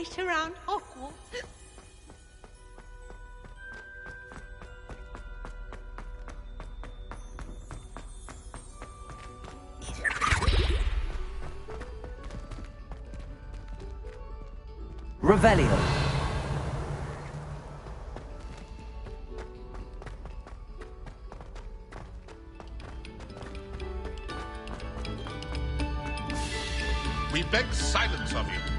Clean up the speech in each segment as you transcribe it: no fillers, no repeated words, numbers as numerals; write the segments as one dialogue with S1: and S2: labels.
S1: place around Hogwarts.
S2: Revelio.
S3: We beg silence of you.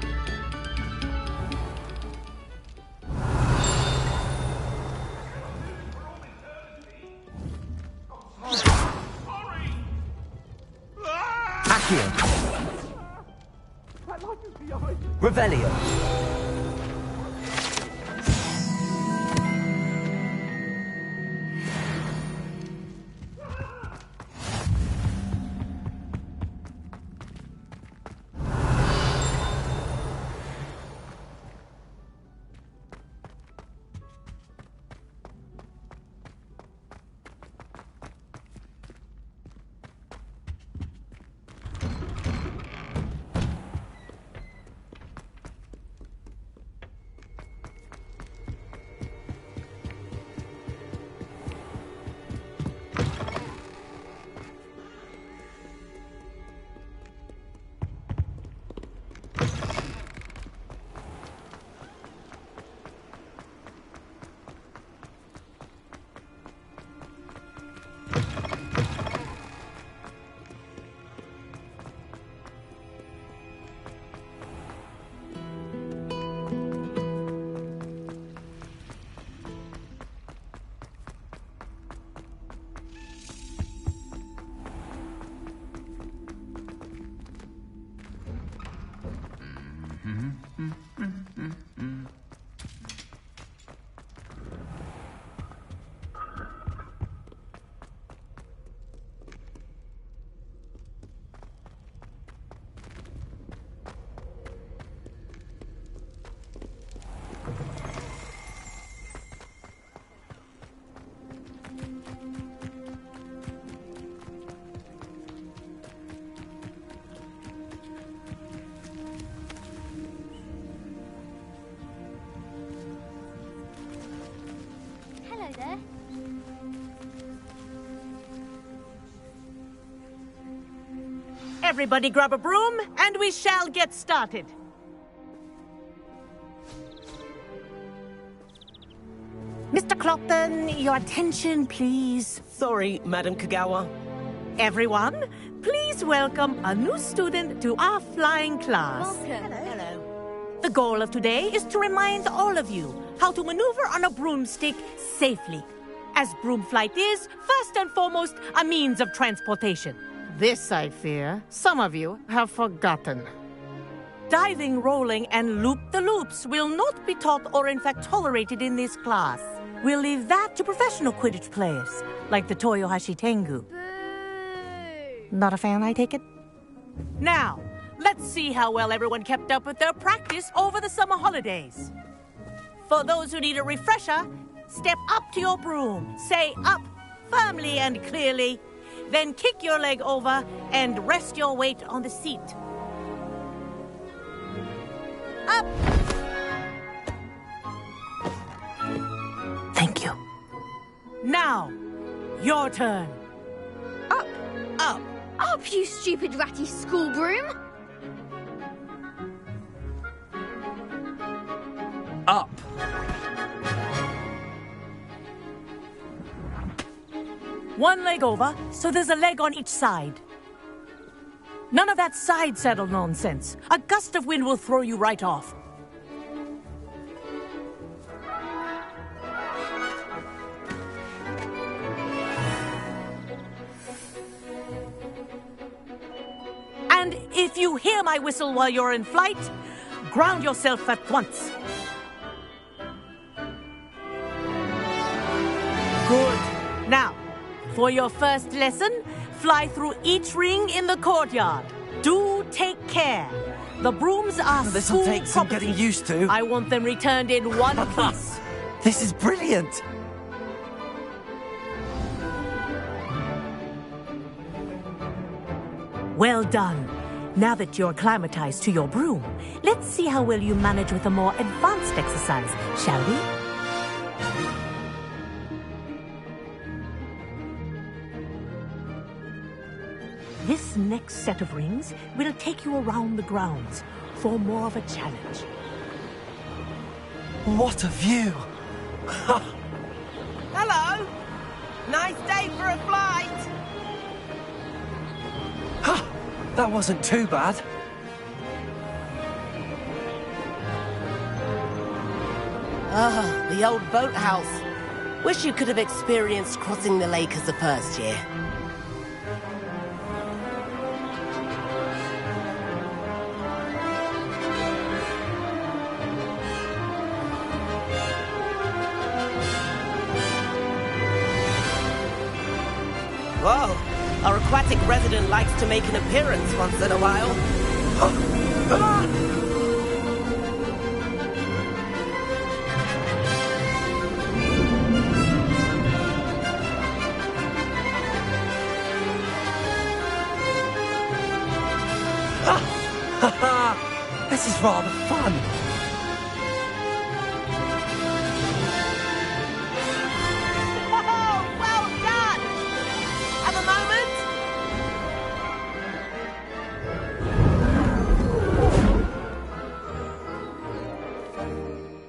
S2: Accio. Revelio.
S4: There.
S1: Everybody grab a broom, and we shall get started. Mr. Clopton, your attention, please.
S5: Sorry, Madam Kagawa.
S1: Everyone, please welcome a new student to our flying class.
S4: Welcome.
S1: Hello. The goal of today is to remind all of you how to maneuver on a broomstick safely. As broom flight is, first and foremost, a means of transportation. This, I fear, some of you have forgotten. Diving, rolling, and loop-the-loops will not be taught or in fact tolerated in this class. We'll leave that to professional Quidditch players, like the Toyohashi Tengu.
S4: Boo!
S1: Not a fan, I take it? Now, let's see how well everyone kept up with their practice over the summer holidays. For those who need a refresher, step up to your broom, say up firmly and clearly, then kick your leg over and rest your weight on the seat. Up! Thank you. Now, your turn.
S4: Up!
S1: Up!
S4: Up, you stupid ratty school broom!
S2: Up.
S1: One leg over, so there's a leg on each side. None of that side saddle nonsense. A gust of wind will throw you right off. And if you hear my whistle while you're in flight, ground yourself at once. Good. Now, for your first lesson, fly through each ring in the courtyard. Do take care. The brooms are
S2: This'll
S1: school
S2: take some
S1: property.
S2: getting used to.
S1: I want them returned in one piece.
S2: This is brilliant.
S1: Well done. Now that you're acclimatized to your broom, let's see how well you manage with a more advanced exercise, shall we? This next set of rings will take you around the grounds for more of a challenge.
S2: What a view!
S5: Hello! Nice day for a flight!
S2: That wasn't too bad.
S5: Ah, the old boathouse. Wish you could have experienced crossing the lake as a first year. Whoa! Our aquatic resident likes to make an appearance once in a while.
S2: This is rather fun.
S5: Oh, well done! Have a moment?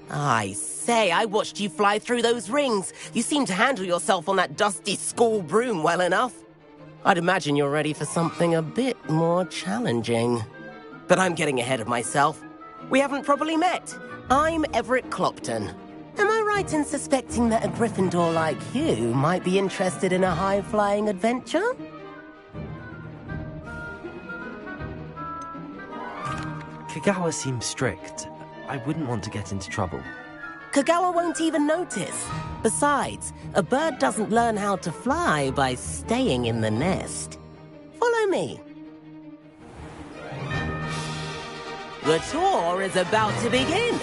S5: I say, I watched you fly through those rings. You seem to handle yourself on that dusty school broom well enough. I'd imagine you're ready for something a bit more challenging. But I'm getting ahead of myself. We haven't properly met. I'm Everett Clopton. Am I right in suspecting that a Gryffindor like you might be interested in a high-flying adventure?
S2: Kagawa seems strict. I wouldn't want to get into trouble.
S5: Kagawa won't even notice. Besides, a bird doesn't learn how to fly by staying in the nest. Follow me. The tour is about to begin.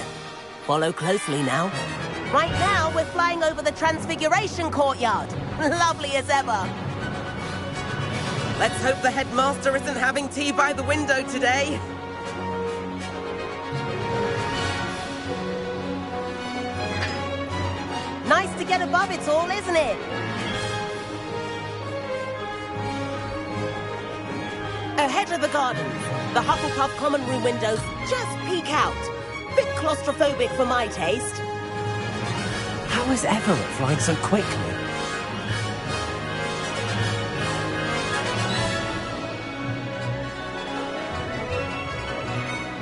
S5: Follow closely now. Right now, we're flying over the Transfiguration Courtyard. Lovely as ever. Let's hope the headmaster isn't having tea by the window today. Nice to get above it all, isn't it? Ahead of the gardens, the Hufflepuff common room windows just peek out. Bit claustrophobic for my taste.
S2: How is Everett flying so quickly?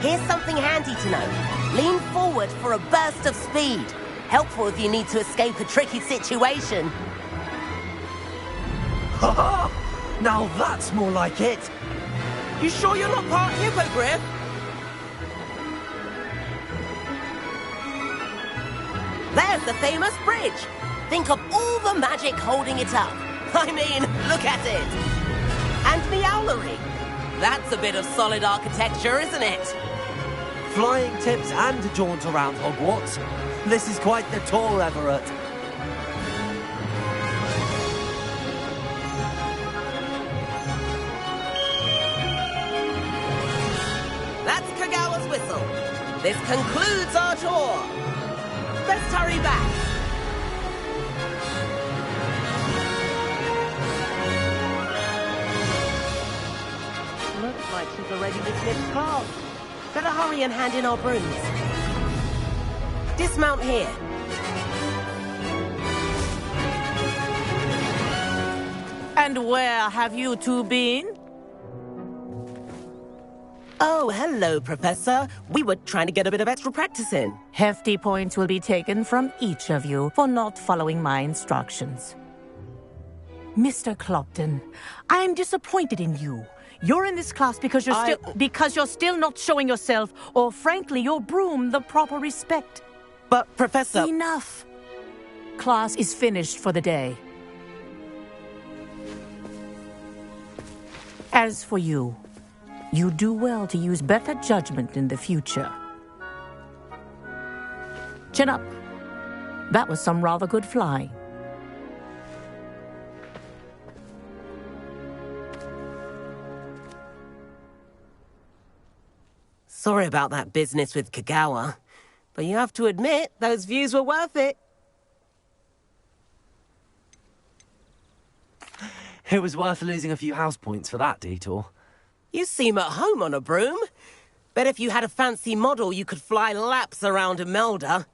S5: Here's something handy to know. Lean forward for a burst of speed. Helpful if you need to escape a tricky situation.
S2: Ha! Now that's more like it.
S5: You sure you're not part Hippogriff? There's the famous bridge. Think of all the magic holding it up. I mean, look at it. And the owlery. That's a bit of solid architecture, isn't it?
S2: Flying tips and a jaunt around Hogwarts. This is quite the tour, Everett.
S5: That's Kagawa's whistle. This concludes our tour. Let's hurry back. Looks like she's already dismissed class. Better hurry and hand in our brooms. Dismount here.
S1: And where have you two been?
S5: Oh, hello, Professor. We were trying to get a bit of extra practice in.
S1: Hefty points will be taken from each of you for not following my instructions. Mr. Clopton, I'm disappointed in you. You're in this class because you're still not showing yourself, or frankly, your broom, the proper respect.
S5: But, Professor...
S1: Enough. Class is finished for the day. As for you, you do well to use better judgment in the future. Chin up. That was some rather good flying.
S5: Sorry about that business with Kagawa, but you have to admit those views were worth it.
S2: It was worth losing a few house points for that detour.
S5: You seem at home on a broom. Bet if you had a fancy model, you could fly laps around Imelda.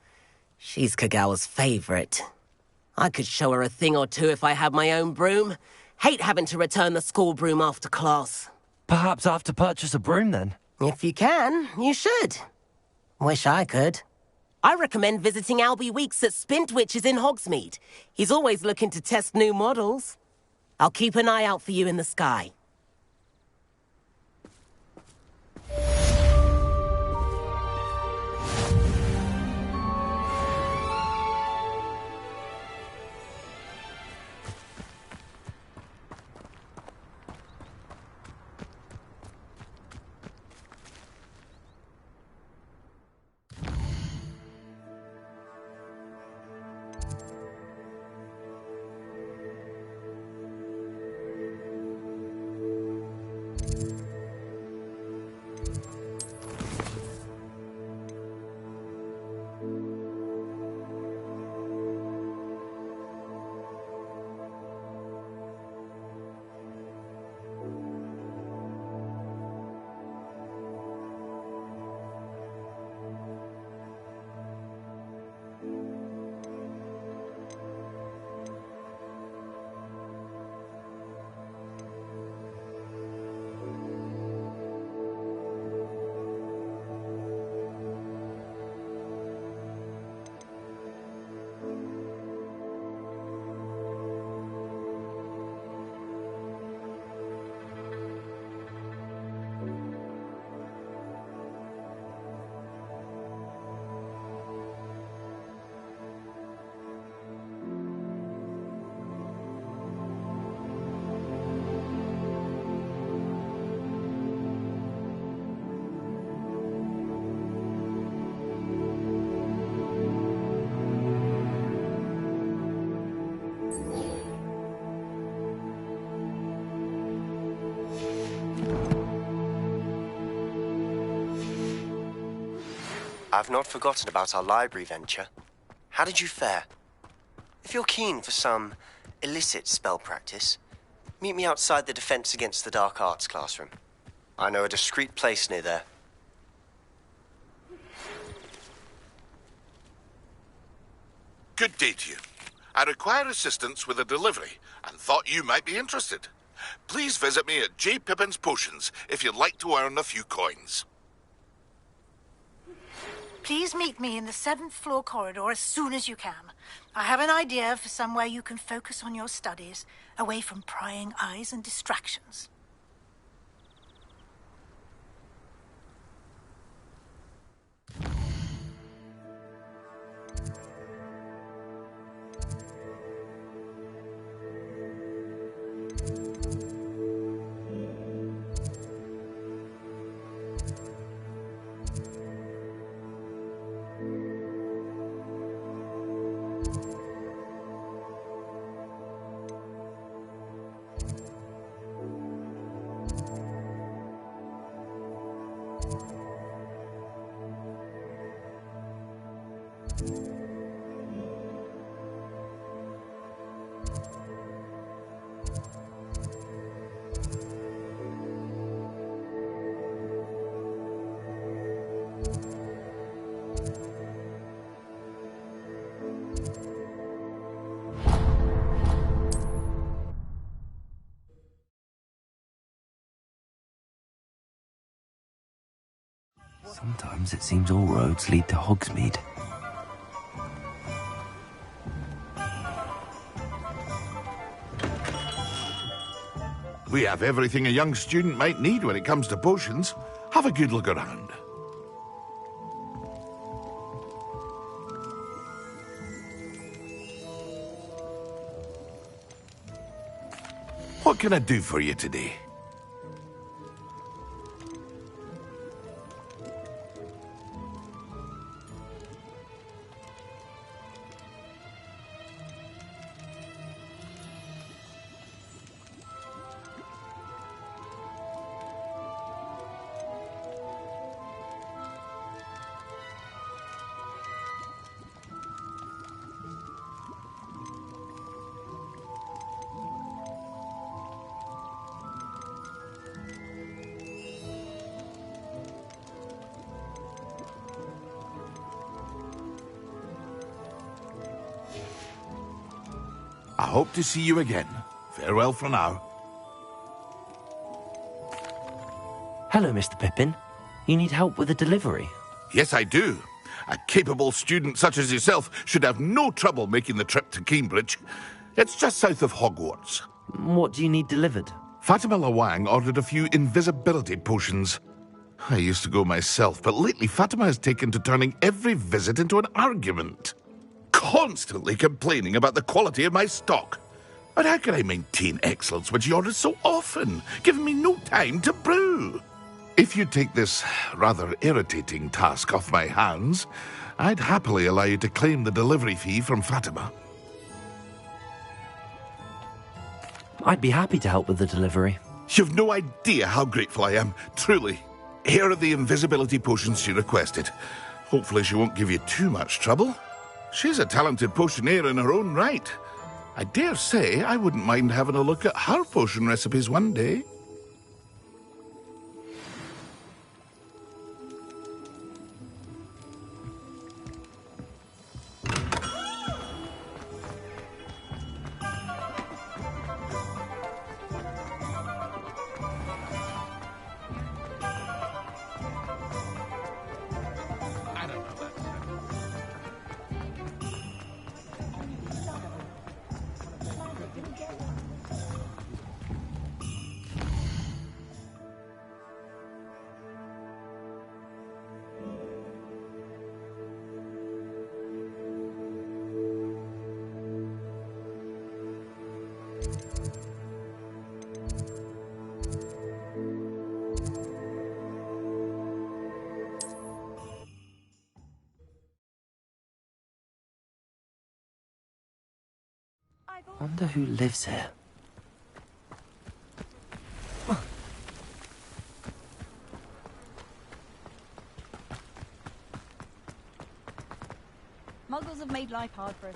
S5: She's Kagawa's favorite. I could show her a thing or two if I had my own broom. Hate having to return the school broom after class.
S2: Perhaps I have to purchase a broom then.
S5: If you can, you should. Wish I could. I recommend visiting Albie Weeks at Spintwitches in Hogsmeade. He's always looking to test new models. I'll keep an eye out for you in the sky.
S6: I've not forgotten about our library venture. How did you fare? If you're keen for some illicit spell practice, meet me outside the Defense Against the Dark Arts classroom. I know a discreet place near there.
S3: Good day to you. I require assistance with a delivery and thought you might be interested. Please visit me at J. Pippin's Potions if you'd like to earn a few coins.
S7: Please meet me in the 7th floor corridor as soon as you can. I have an idea for somewhere you can focus on your studies, away from prying eyes and distractions.
S2: Sometimes it seems all roads lead to Hogsmeade.
S3: We have everything a young student might need when it comes to potions. Have a good look around. What can I do for you today? hope to see you again. Farewell for now.
S2: Hello, Mr. Pippin. You need help with a delivery?
S3: Yes, I do. A capable student such as yourself should have no trouble making the trip to Cambridge. It's just south of Hogwarts.
S2: What do you need delivered?
S3: Fatima Lawang ordered a few invisibility potions. I used to go myself, but lately Fatima has taken to turning every visit into an argument. Constantly complaining about the quality of my stock. But how can I maintain excellence when she orders so often, giving me no time to brew? If you take this rather irritating task off my hands, I'd happily allow you to claim the delivery fee from Fatima.
S2: I'd be happy to help with the delivery.
S3: You've no idea how grateful I am, truly. Here are the invisibility potions she requested. Hopefully she won't give you too much trouble. She's a talented potioneer in her own right. I dare say I wouldn't mind having a look at her potion recipes one day.
S2: Wonder who lives here.
S8: Muggles have made life hard for us.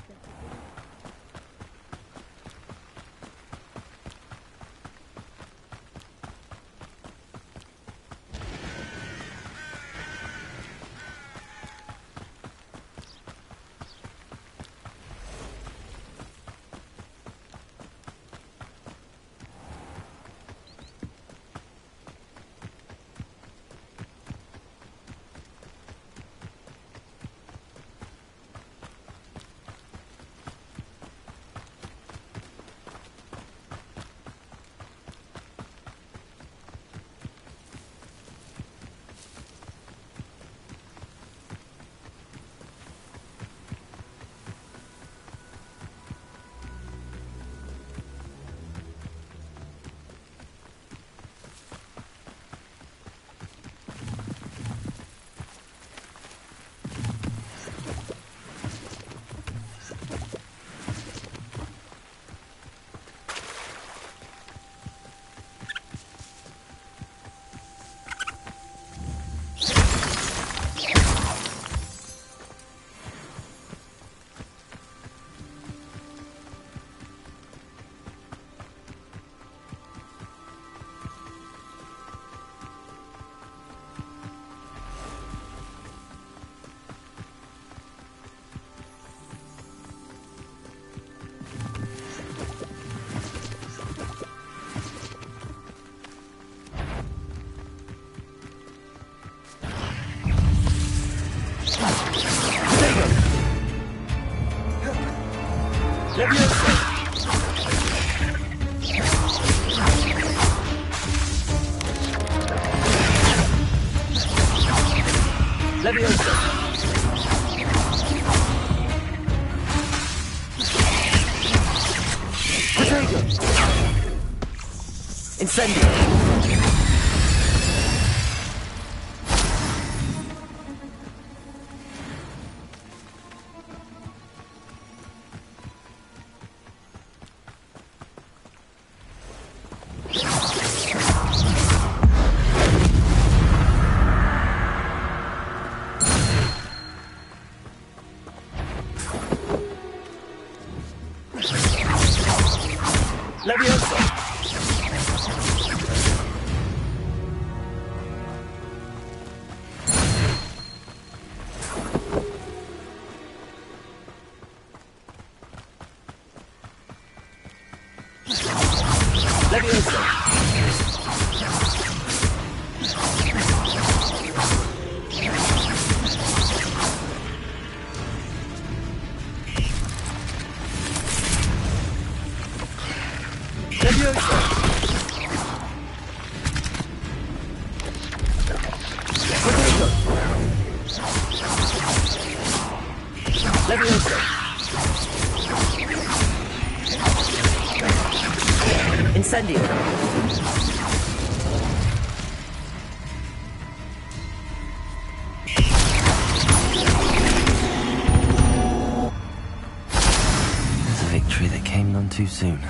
S2: too soon.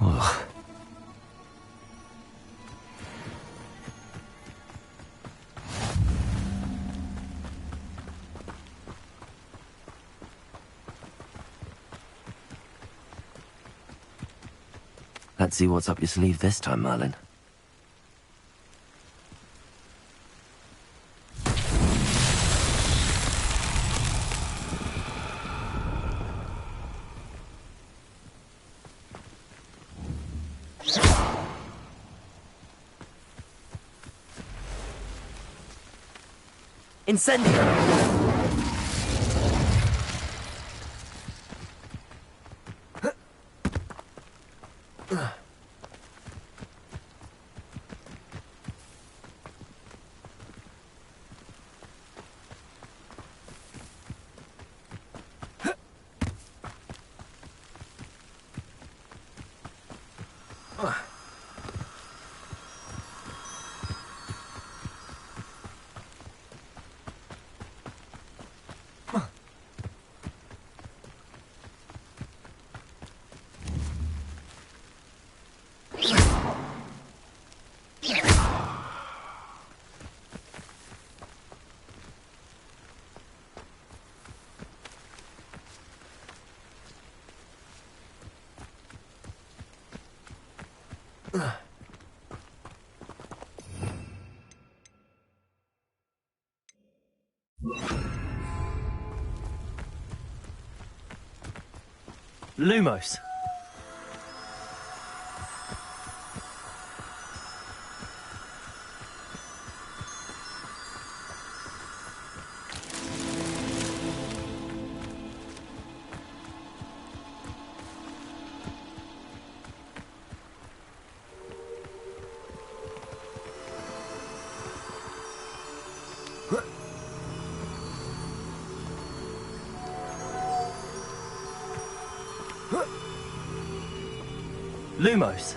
S2: Ugh. Let's see what's up your sleeve this time, Merlin. Incendio! Lumos. Lumos.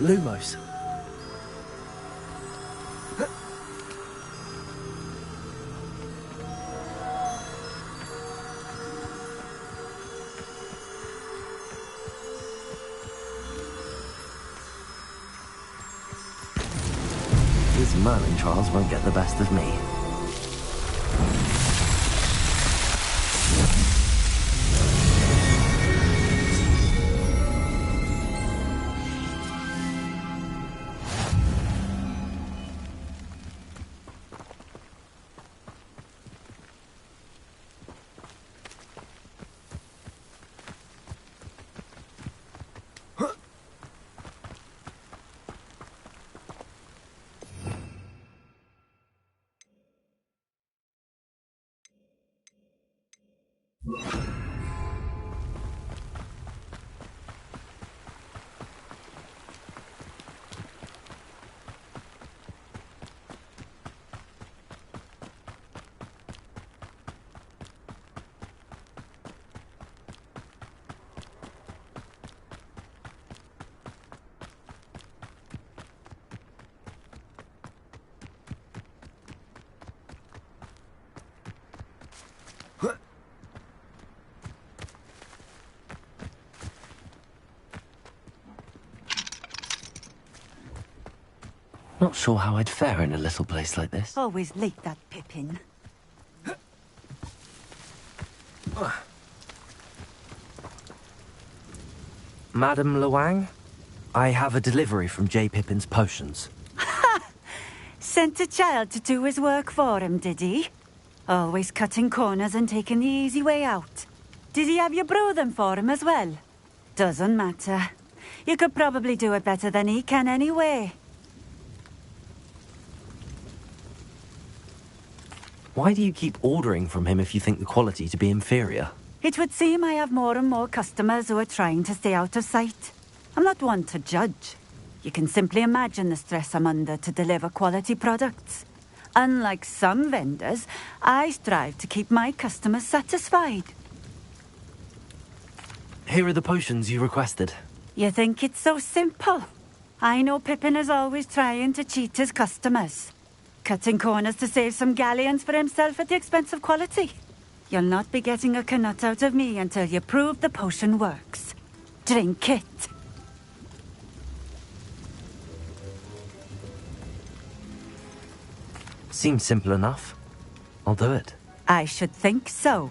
S2: Lumos. These Merlin trials won't get the best of me. Not sure how I'd fare in a little place like this.
S8: Always late, that Pippin.
S2: Madam Luang, I have a delivery from J. Pippin's Potions.
S8: Sent a child to do his work for him, did he? Always cutting corners and taking the easy way out. Did he have you brew them for him as well? Doesn't matter. You could probably do it better than he can anyway.
S2: Why do you keep ordering from him if you think the quality to be inferior?
S8: It would seem I have more and more customers who are trying to stay out of sight. I'm not one to judge. You can simply imagine the stress I'm under to deliver quality products. Unlike some vendors, I strive to keep my customers satisfied.
S2: Here are the potions you requested.
S8: You think it's so simple? I know Pippin is always trying to cheat his customers. Cutting corners to save some galleons for himself at the expense of quality. You'll not be getting a canut out of me until you prove the potion works. Drink it.
S2: Seems simple enough. I'll do it.
S8: I should think so.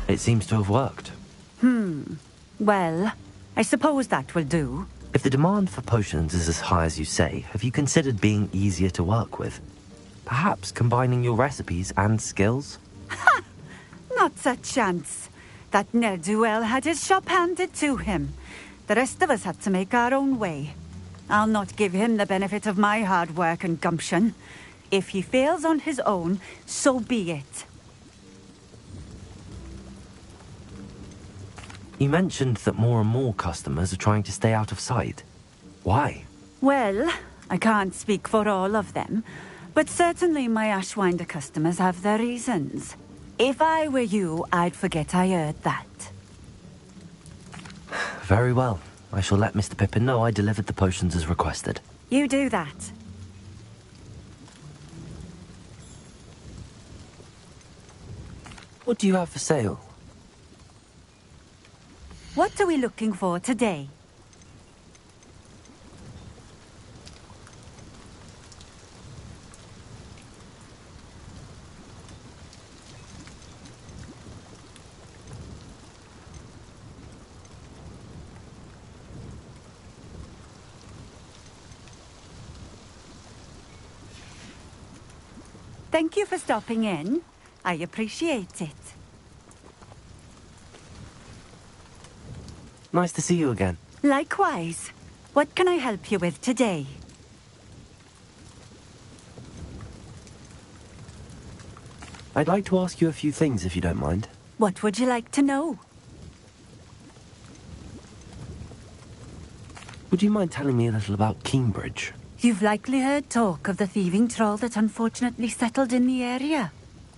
S2: It seems to have worked.
S8: Well, I suppose that will do.
S2: If the demand for potions is as high as you say, have you considered being easier to work with? Perhaps combining your recipes and skills?
S8: Not a chance. That ne'er-do-well had his shop handed to him. The rest of us had to make our own way. I'll not give him the benefit of my hard work and gumption. If he fails on his own, so be it.
S2: You mentioned that more and more customers are trying to stay out of sight. Why?
S8: Well, I can't speak for all of them, but certainly my Ashwinder customers have their reasons. If I were you, I'd forget I heard that.
S2: Very well. I shall let Mr. Pippin know I delivered the potions as requested.
S8: You do that.
S2: What do you have for sale?
S8: What are we looking for today? Thank you for stopping in. I appreciate it.
S2: Nice to see you again.
S8: Likewise. What can I help you with today?
S2: I'd like to ask you a few things, if you don't mind.
S8: What would you like to know?
S2: Would you mind telling me a little about Cambridge?
S8: You've likely heard talk of the thieving troll that unfortunately settled in the area.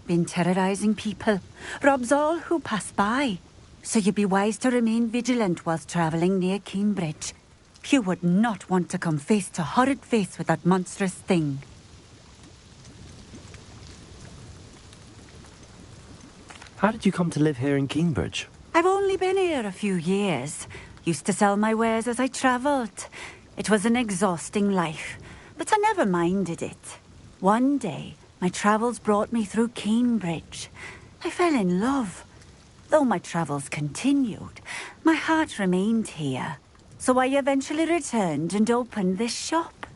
S8: Been terrorizing people. Robs all who pass by. So you'd be wise to remain vigilant whilst travelling near Cambridge. You would not want to come face to horrid face with that monstrous thing.
S2: How did you come to live here in Cambridge?
S8: I've only been here a few years. Used to sell my wares as I travelled. It was an exhausting life, but I never minded it. One day, my travels brought me through Cambridge. I fell in love. Though my travels continued, my heart remained here. So I eventually returned and opened this shop.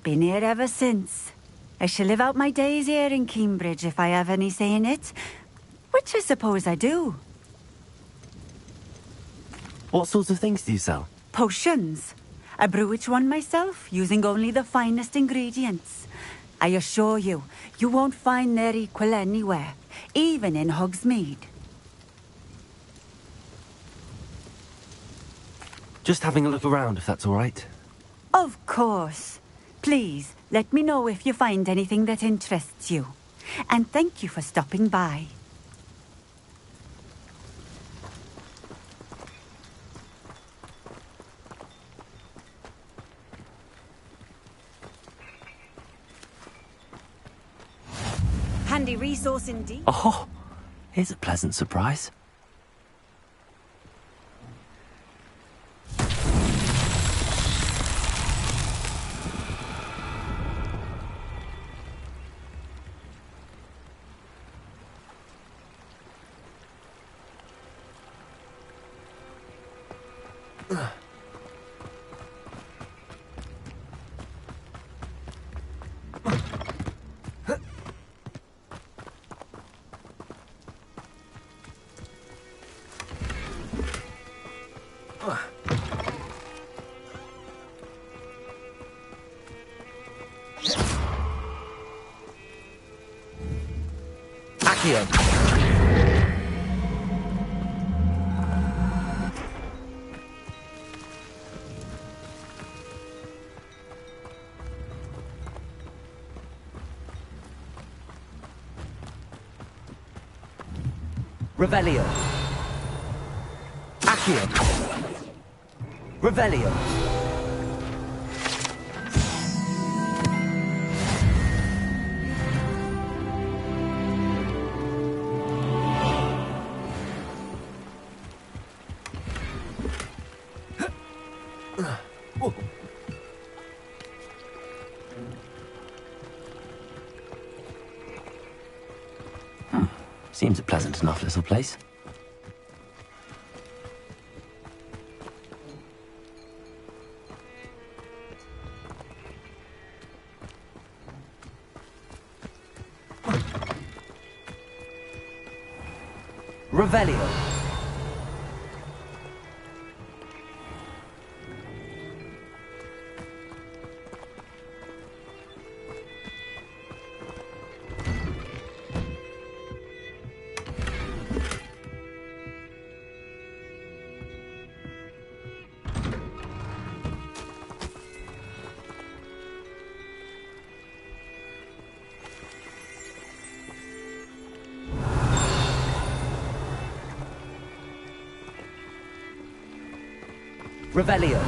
S8: Been here ever since. I shall live out my days here in Cambridge if I have any say in it, which I suppose I do.
S2: What sorts of things do you sell?
S8: Potions. I brew each one myself, using only the finest ingredients. I assure you, you won't find their equal anywhere, even in Hogsmeade.
S2: Just having a look around, if that's all right.
S8: Of course. Please, let me know if you find anything that interests you. And thank you for stopping by. Handy resource indeed.
S2: Oh, here's a pleasant surprise. Accio. Revelio. Accio. Revelio. Seems a pleasant enough little place. Revelio. Revelio.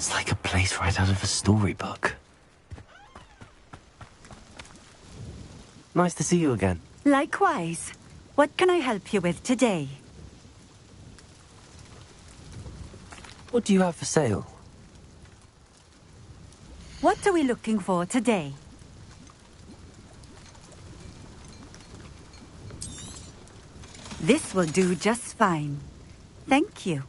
S2: It's like a place right out of a storybook. Nice to see you again.
S8: Likewise. What can I help you with today?
S2: What do you have for sale?
S8: What are we looking for today? This will do just fine. Thank you.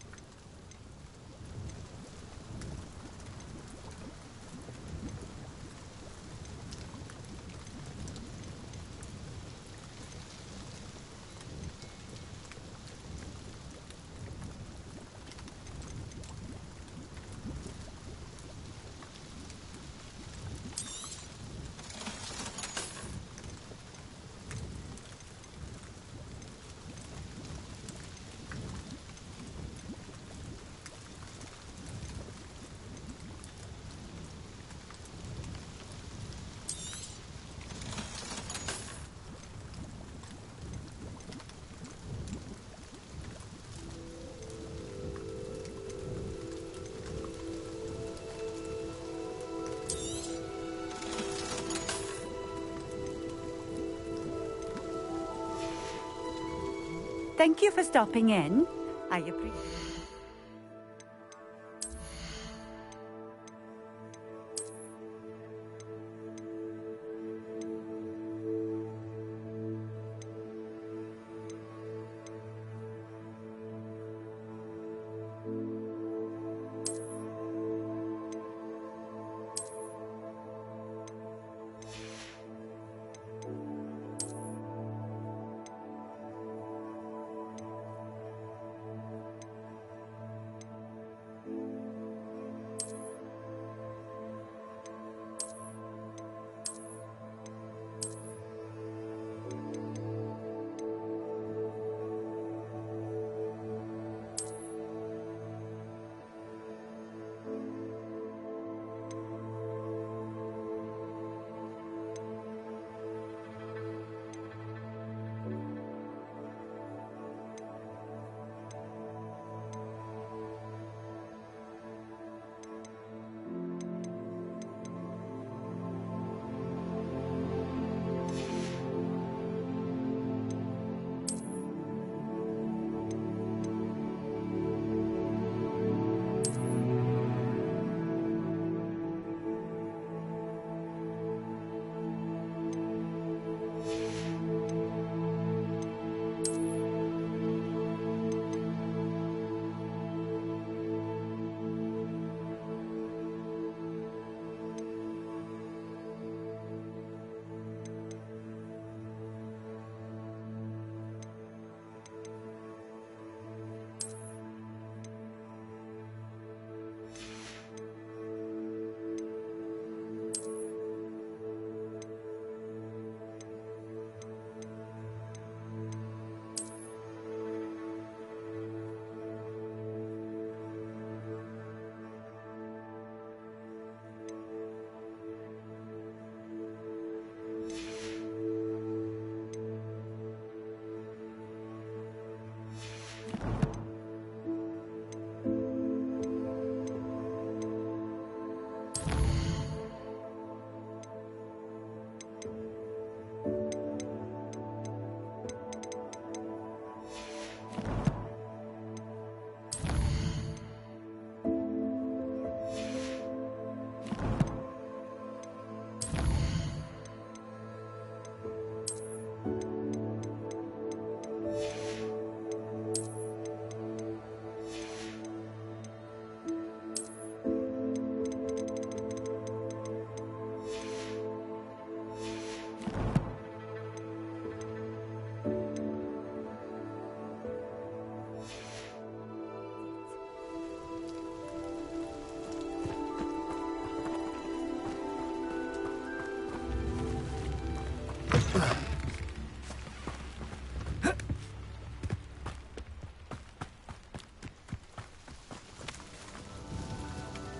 S8: Thank you for stopping in. I appreciate it.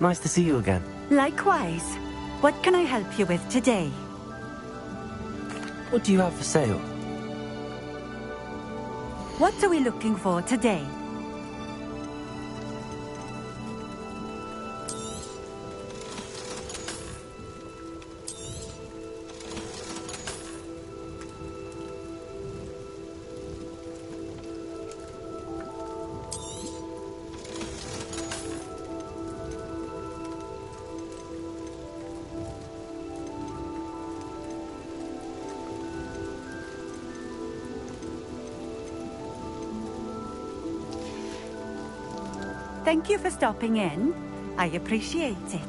S2: Nice to see you again.
S8: Likewise. What can I help you with today?
S2: What do you have for sale?
S8: What are we looking for today? Thank you for stopping in. I appreciate it.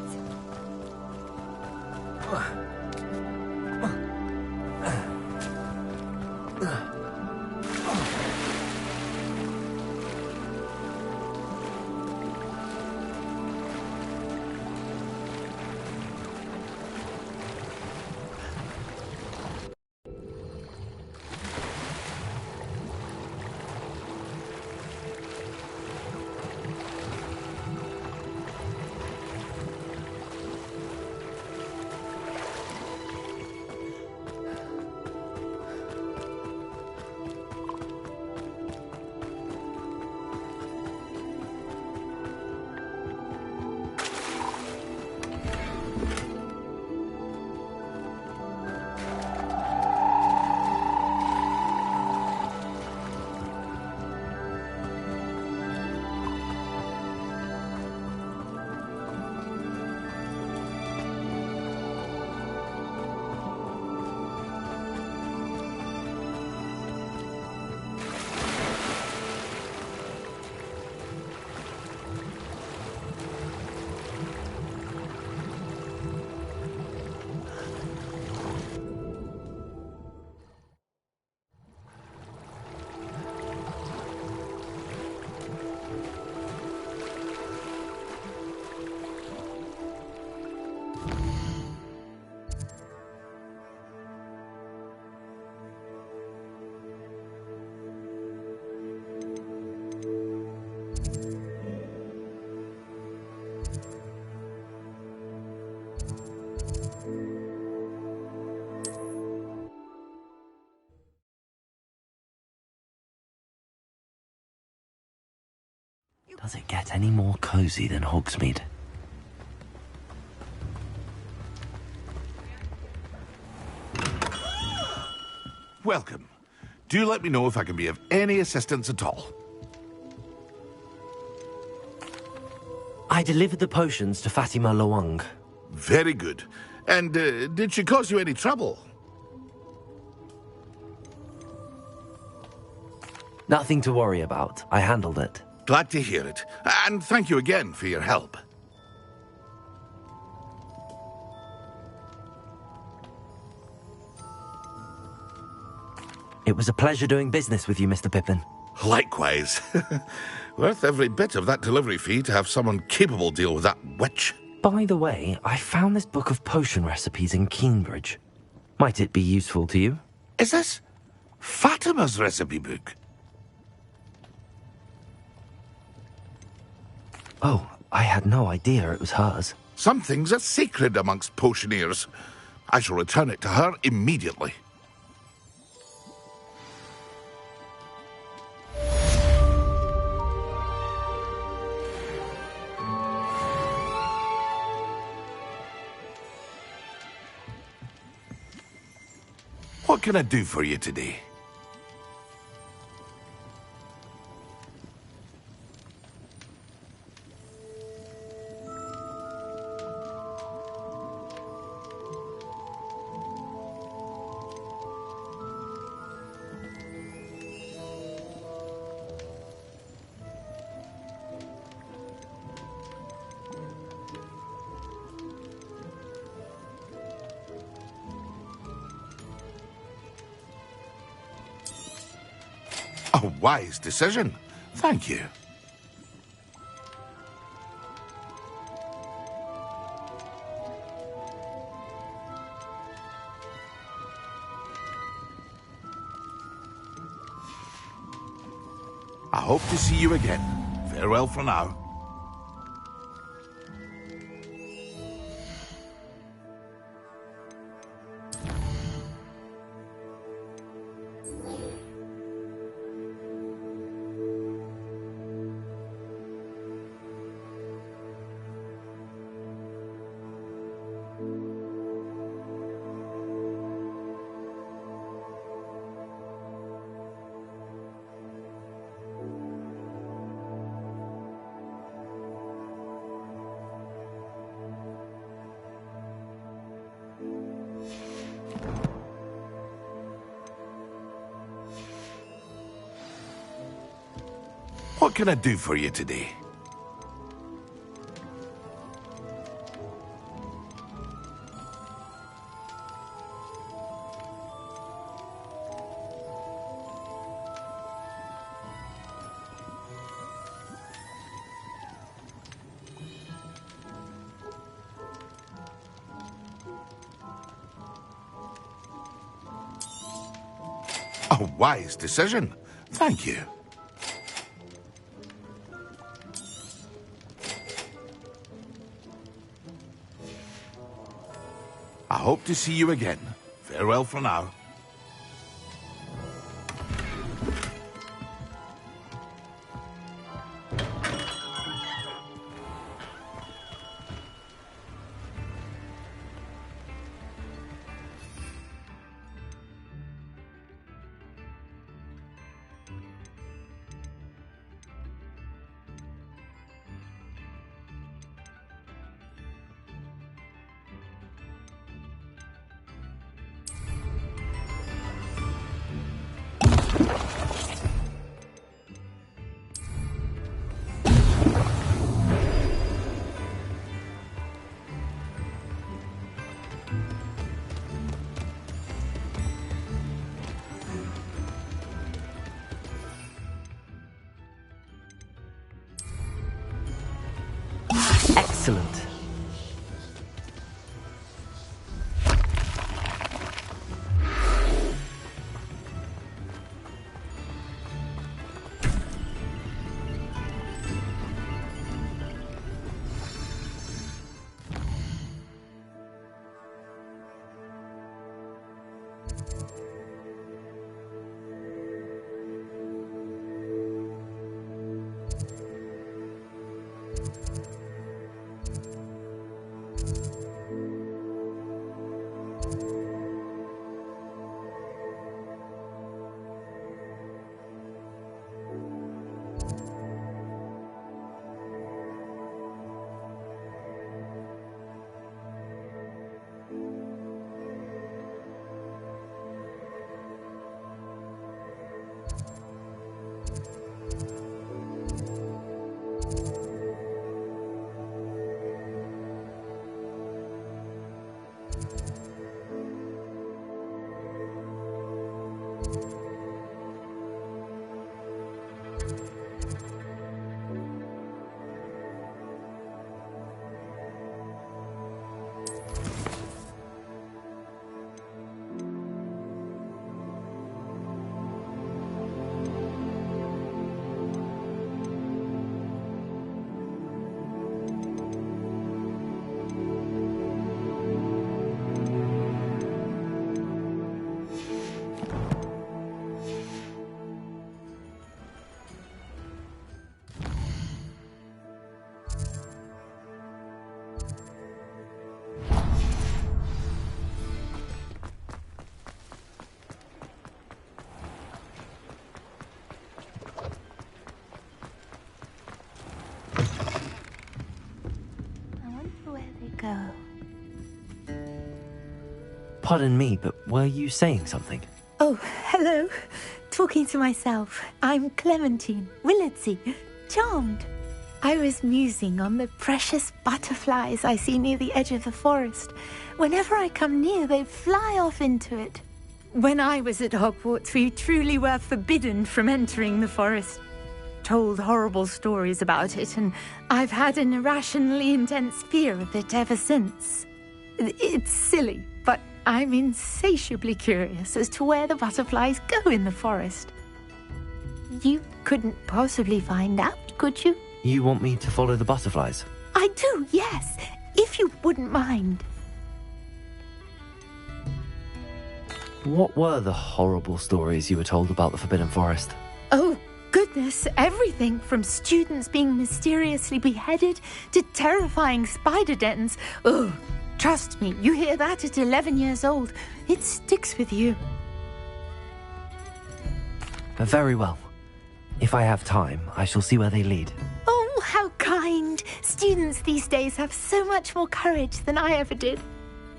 S2: Does it get any more cozy than Hogsmeade?
S3: Welcome. Do let me know if I can be of any assistance at all.
S2: I delivered the potions to Fatima Lawang.
S3: Very good. And did she cause you any trouble?
S2: Nothing to worry about. I handled it.
S3: Glad to hear it. And thank you again for your help.
S2: It was a pleasure doing business with you, Mr. Pippin.
S3: Likewise. Worth every bit of that delivery fee to have someone capable deal with that witch.
S2: By the way, I found this book of potion recipes in Cambridge. Might it be useful to you?
S3: Is this Fatima's recipe book?
S2: Oh, I had no idea it was hers.
S3: Some things are sacred amongst potioneers. I shall return it to her immediately. What can I do for you today? A wise decision. Thank you. I hope to see you again. Farewell for now. What can I do for you today? A wise decision. Thank you. I hope to see you again. Farewell for now.
S2: Excellent.
S9: Go.
S2: Pardon me, but were you saying something?
S9: Oh, hello. Talking to myself. I'm Clementine Willardsey. Charmed. I was musing on the precious butterflies I see near the edge of the forest. Whenever I come near, they fly off into it. When I was at Hogwarts, we truly were forbidden from entering the forest. Told horrible stories about it, and I've had an irrationally intense fear of it ever since. It's silly, but I'm insatiably curious as to where the butterflies go in the forest. You couldn't possibly find out, could you?
S2: You want me to follow the butterflies?
S9: I do, yes, if you wouldn't mind.
S2: What were the horrible stories you were told about the Forbidden Forest?
S9: Oh, goodness, everything from students being mysteriously beheaded to terrifying spider dens. Oh, trust me, you hear that at 11 years old. It sticks with you.
S2: Very well. If I have time, I shall see where they lead.
S9: Oh, how kind. Students these days have so much more courage than I ever did.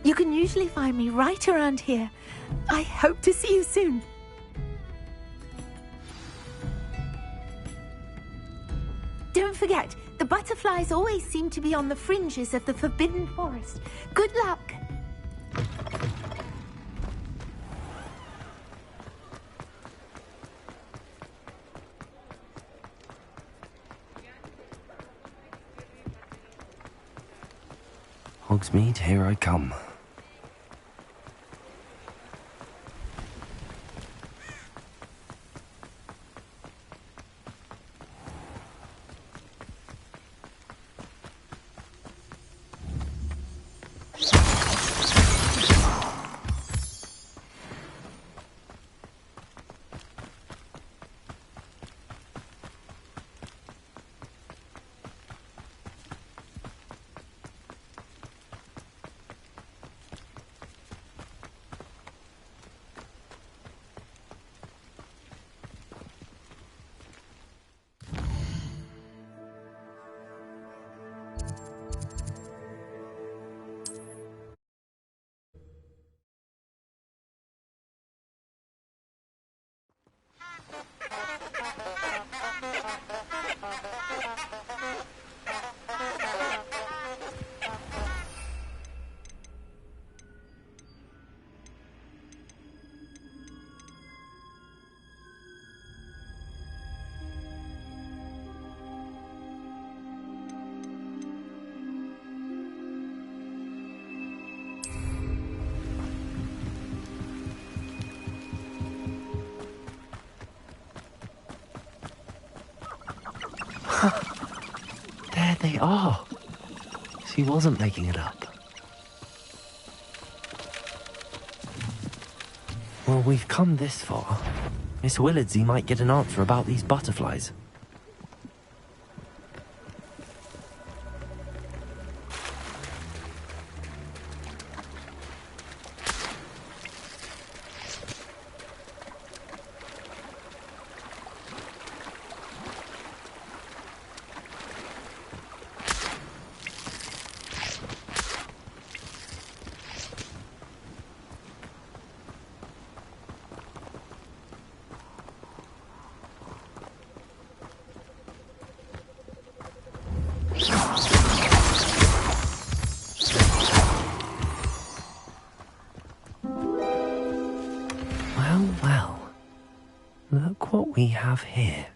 S9: You can usually find me right around here. I hope to see you soon. Don't forget, the butterflies always seem to be on the fringes of the Forbidden Forest. Good luck!
S2: Hogsmeade, here I come. There they are. She wasn't making it up. Well, we've come this far. Miss Willardsey might get an answer about these butterflies. Well, look what we have here.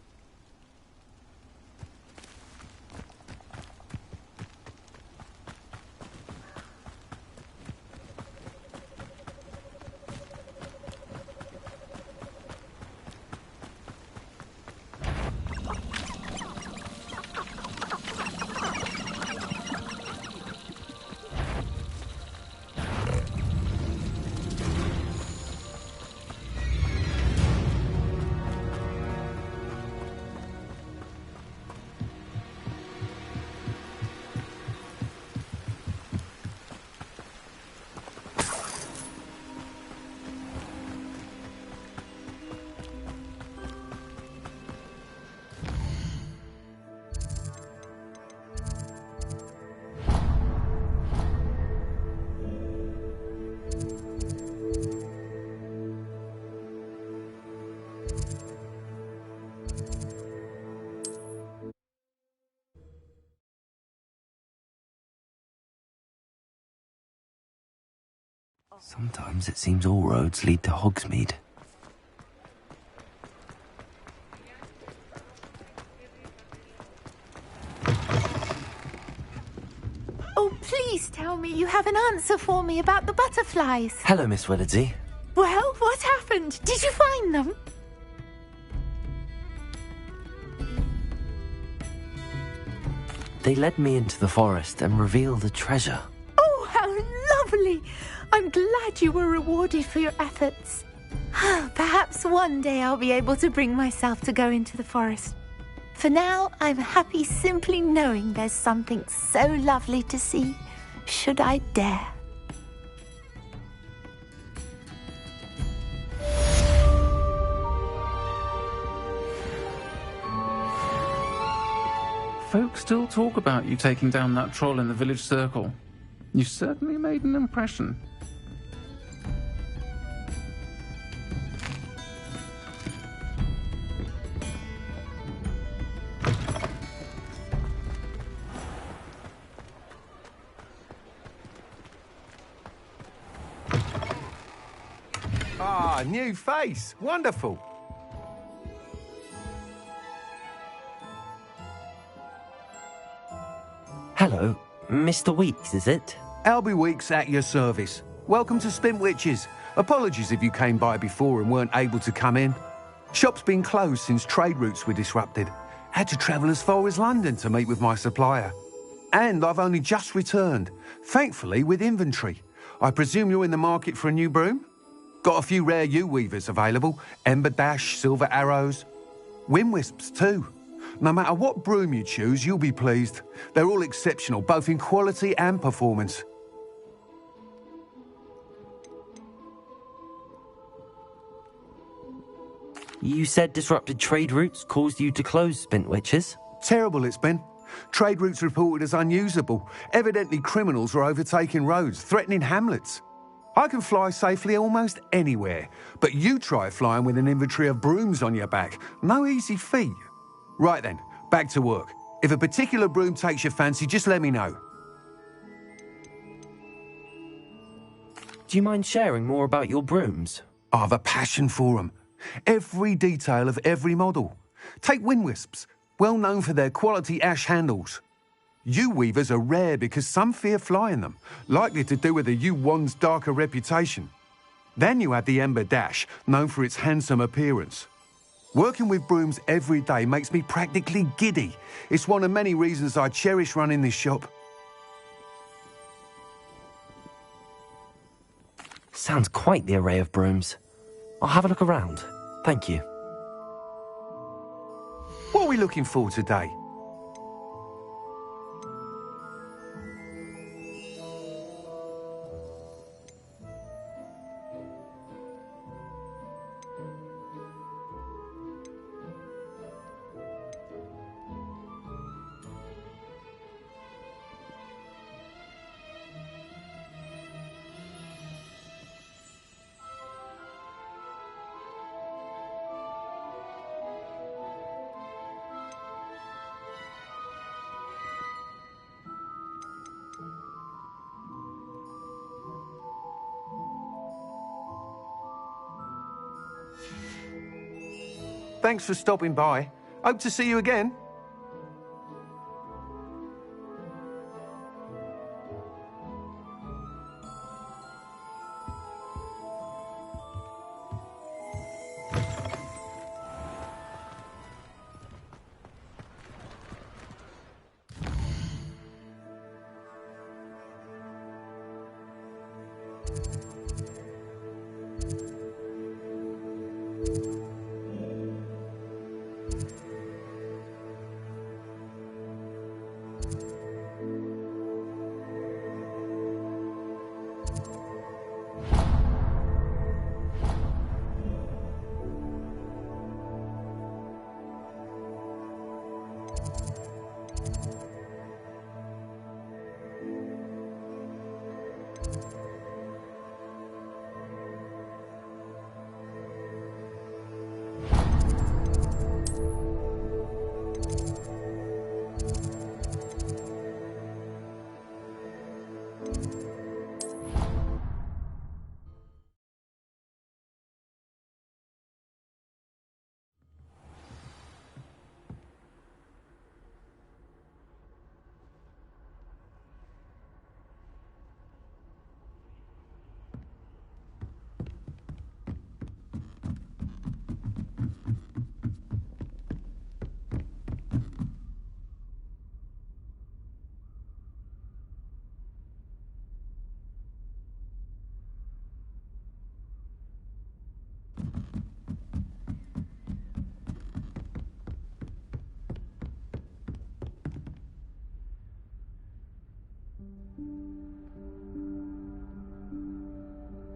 S2: Sometimes it seems all roads lead to Hogsmeade.
S9: Oh, please tell me you have an answer for me about the butterflies.
S2: Hello, Miss Willardsey.
S9: Well, what happened? Did you find them?
S2: They led me into the forest and revealed a treasure.
S9: Oh, how lovely! I'm glad you were rewarded for your efforts. Perhaps one day I'll be able to bring myself to go into the forest. For now, I'm happy simply knowing there's something so lovely to see, should I dare.
S10: Folks still talk about you taking down that troll in the village circle. You certainly made an impression.
S11: Ah, new face. Wonderful.
S2: Hello, Mr. Weeks, is it?
S11: Albie Weeks at your service. Welcome to Spintwitches. Apologies if you came by before and weren't able to come in. Shop's been closed since trade routes were disrupted. Had to travel as far as London to meet with my supplier. And I've only just returned, thankfully with inventory. I presume you're in the market for a new broom? Got a few rare yew-weavers available. Ember Dash, Silver Arrows. Wind Wisps too. No matter what broom you choose, you'll be pleased. They're all exceptional, both in quality and performance.
S2: You said disrupted trade routes caused you to close Spintwitches?
S11: Terrible it's been. Trade routes reported as unusable. Evidently criminals were overtaking roads, threatening hamlets. I can fly safely almost anywhere, but you try flying with an inventory of brooms on your back. No easy feat. Right then, back to work. If a particular broom takes your fancy, just let me know.
S2: Do you mind sharing more about your brooms?
S11: I've a passion for them. Every detail of every model. Take Wind Wisps, well known for their quality ash handles. Yew-weavers are rare because some fear flying them, likely to do with the yew-wand's darker reputation. Then you have the Ember Dash, known for its handsome appearance. Working with brooms every day makes me practically giddy. It's one of many reasons I cherish running this shop.
S2: Sounds quite the array of brooms. I'll have a look around. Thank you.
S11: What are we looking for today? Thanks for stopping by. Hope to see you again.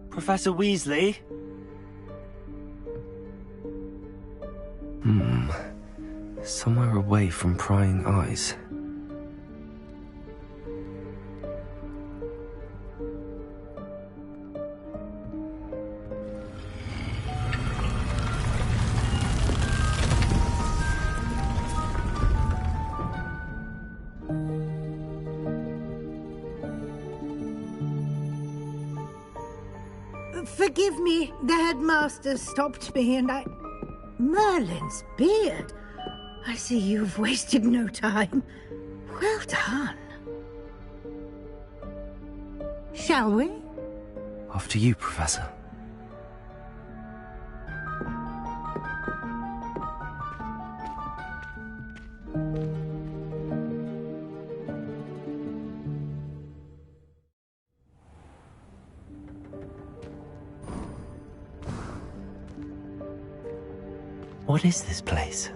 S2: Professor Weasley? Somewhere away from prying eyes.
S7: Forgive me, the headmaster stopped me and I... Merlin's beard. I see you've wasted no time. Well done. Shall we?
S2: After you, Professor. What is this place?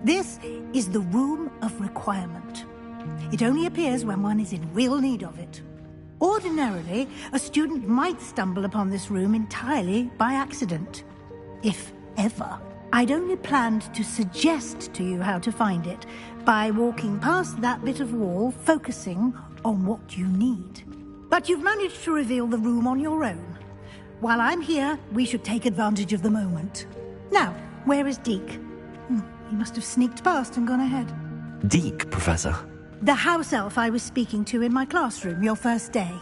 S7: This is the Room of Requirement. It only appears when one is in real need of it. Ordinarily, a student might stumble upon this room entirely by accident. If ever. I'd only planned to suggest to you how to find it by walking past that bit of wall, focusing on what you need. But you've managed to reveal the room on your own. While I'm here, we should take advantage of the moment. Now, where is Deke? He must have sneaked past and gone ahead.
S2: Deke, Professor?
S7: The house elf I was speaking to in my classroom your first day.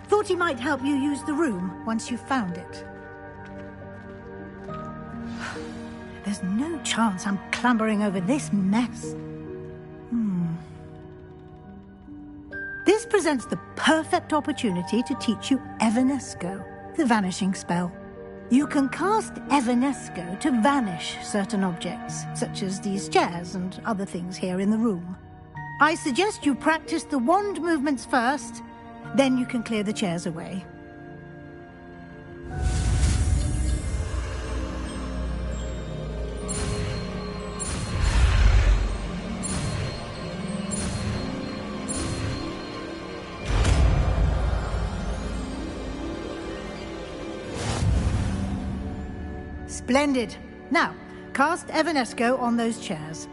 S7: Thought he might help you use the room once you found it. There's no chance I'm clambering over this mess. This presents the perfect opportunity to teach you Evanesco, the vanishing spell. You can cast Evanesco to vanish certain objects, such as these chairs and other things here in the room. I suggest you practice the wand movements first, then you can clear the chairs away. Splendid. Now, cast Evanesco on those chairs.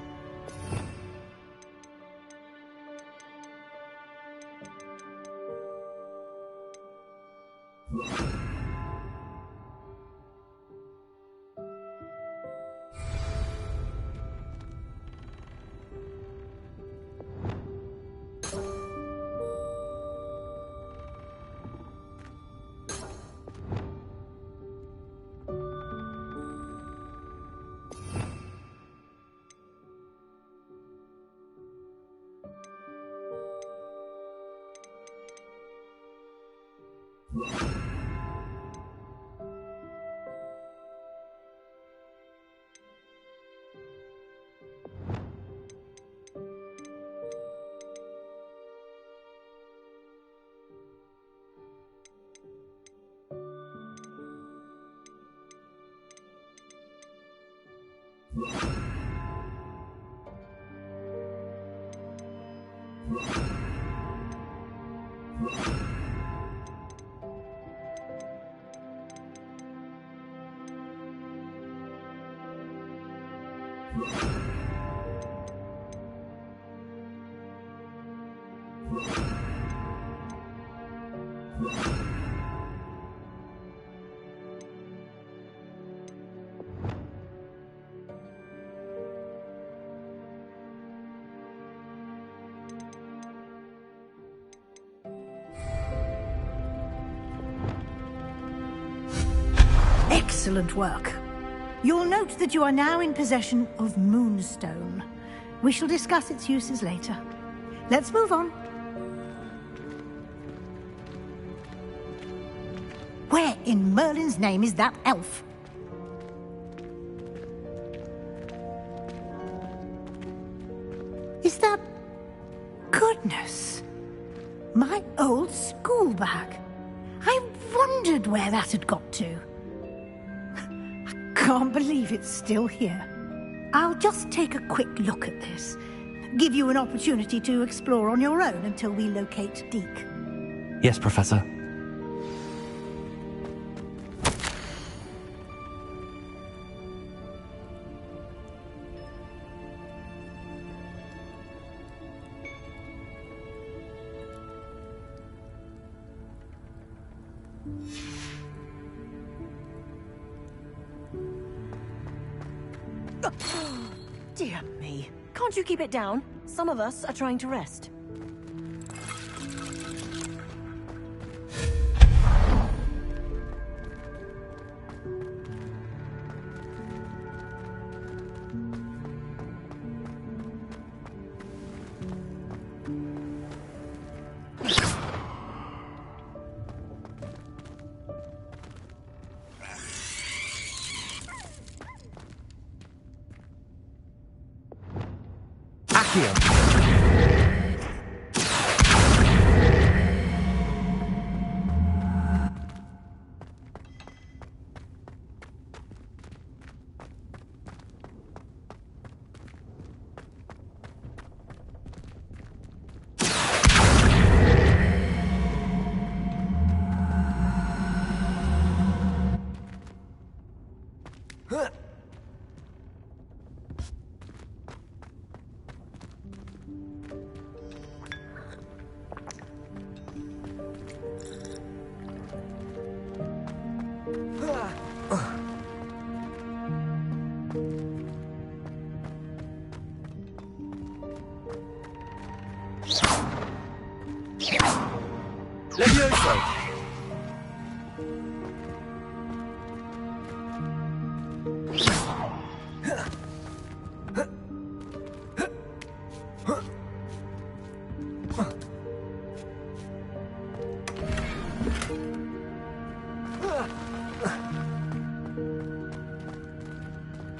S7: Excellent work. You'll note that you are now in possession of Moonstone. We shall discuss its uses later. Let's move on. Where in Merlin's name is that elf? Is that... Goodness! My old school bag. I wondered where that had got to. Can't believe it's still here. I'll just take a quick look at this. Give you an opportunity to explore on your own until we locate Deke.
S2: Yes, Professor.
S12: Dear me. Can't you keep it down? Some of us are trying to rest.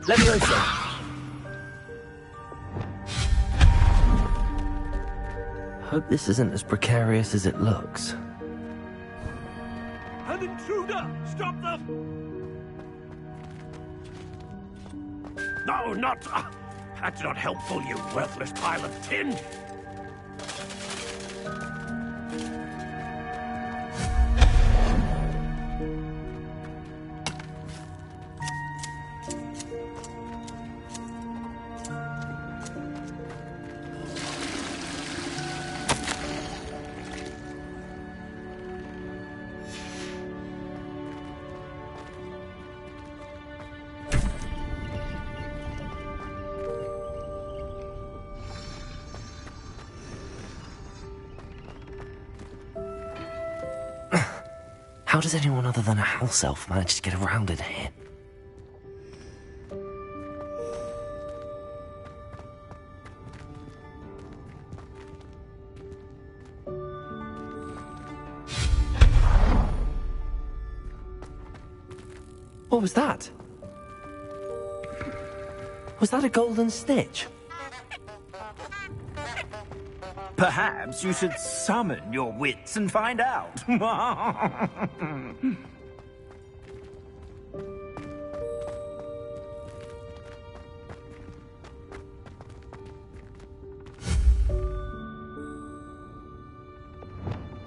S13: Levioso!
S2: Hope this isn't as precarious as it looks.
S13: An intruder! Stop them! No, not... that's not helpful, you worthless pile of tin!
S2: How does anyone other than a house elf manage to get around in here? What was that? Was that a golden snitch?
S13: Perhaps you should summon your wits and find out.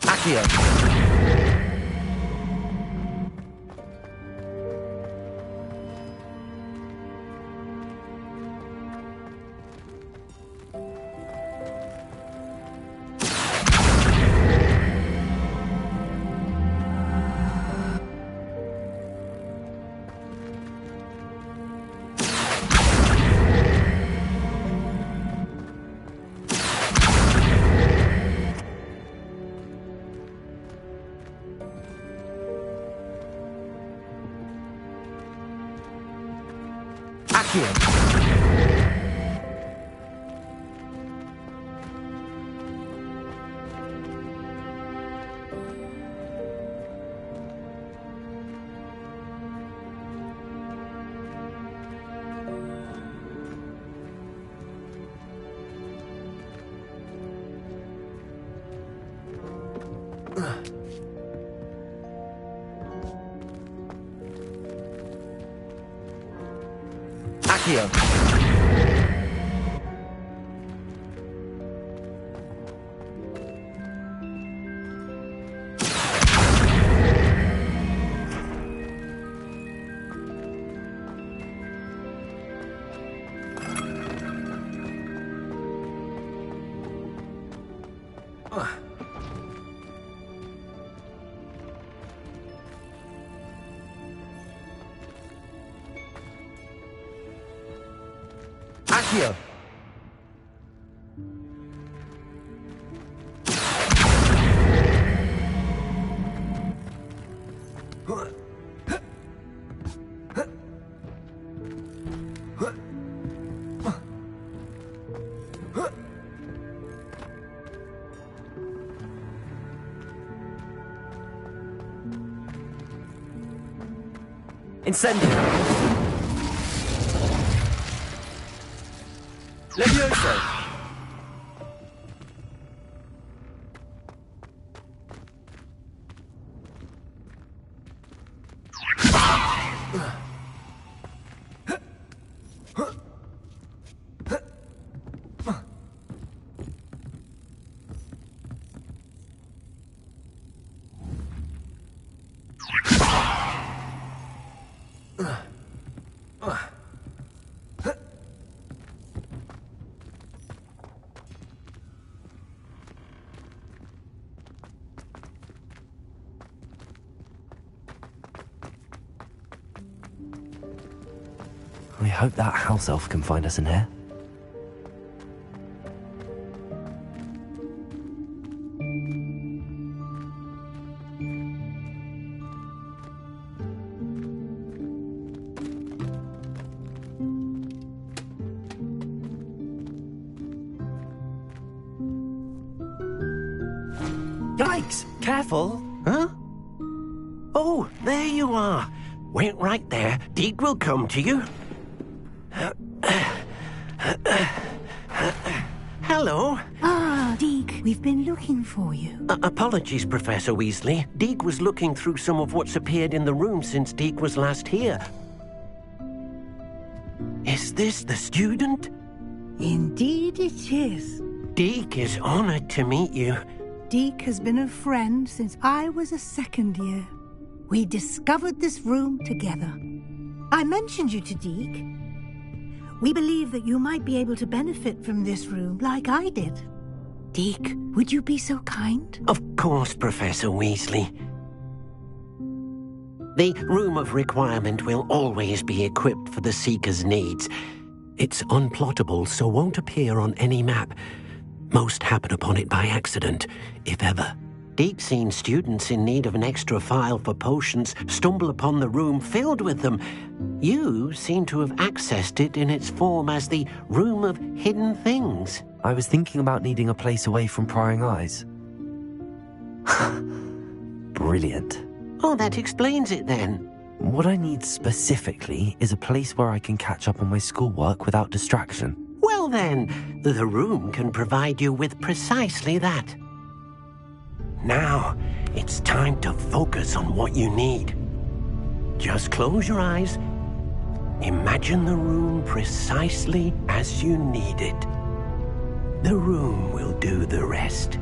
S2: Accio! Accio! Accio! Incendio! Levioso! I hope that house elf can find us in here.
S14: Yikes! Careful! Huh? Oh, there you are. Wait right there. Deek will come to you. Hello.
S7: Ah, Deke, we've been looking for you.
S14: Apologies, Professor Weasley. Deke was looking through some of what's appeared in the room since Deke was last here. Is this the student?
S7: Indeed it is.
S14: Deke is honored to meet you.
S7: Deke has been a friend since I was a second year. We discovered this room together. I mentioned you to Deke. We believe that you might be able to benefit from this room like I did. Deke, would you be so kind?
S14: Of course, Professor Weasley. The Room of Requirement will always be equipped for the Seeker's needs. It's unplottable, so won't appear on any map. Most happen upon it by accident, if ever. Deke's seen students in need of an extra file for potions stumble upon the room filled with them. You seem to have accessed it in its form as the Room of Hidden Things.
S2: I was thinking about needing a place away from prying eyes. Brilliant.
S14: Oh, that explains it then.
S2: What I need specifically is a place where I can catch up on my schoolwork without distraction.
S14: Well then, the room can provide you with precisely that. Now, it's time to focus on what you need. Just close your eyes. Imagine the room precisely as you need it. The room will do the rest.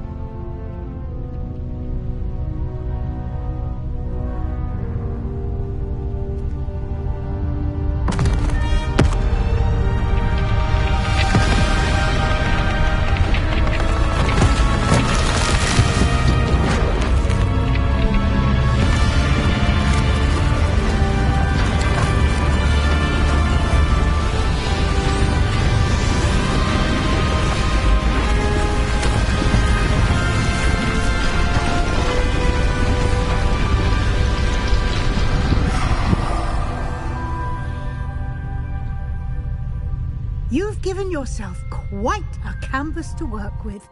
S7: You've given yourself quite a canvas to work with.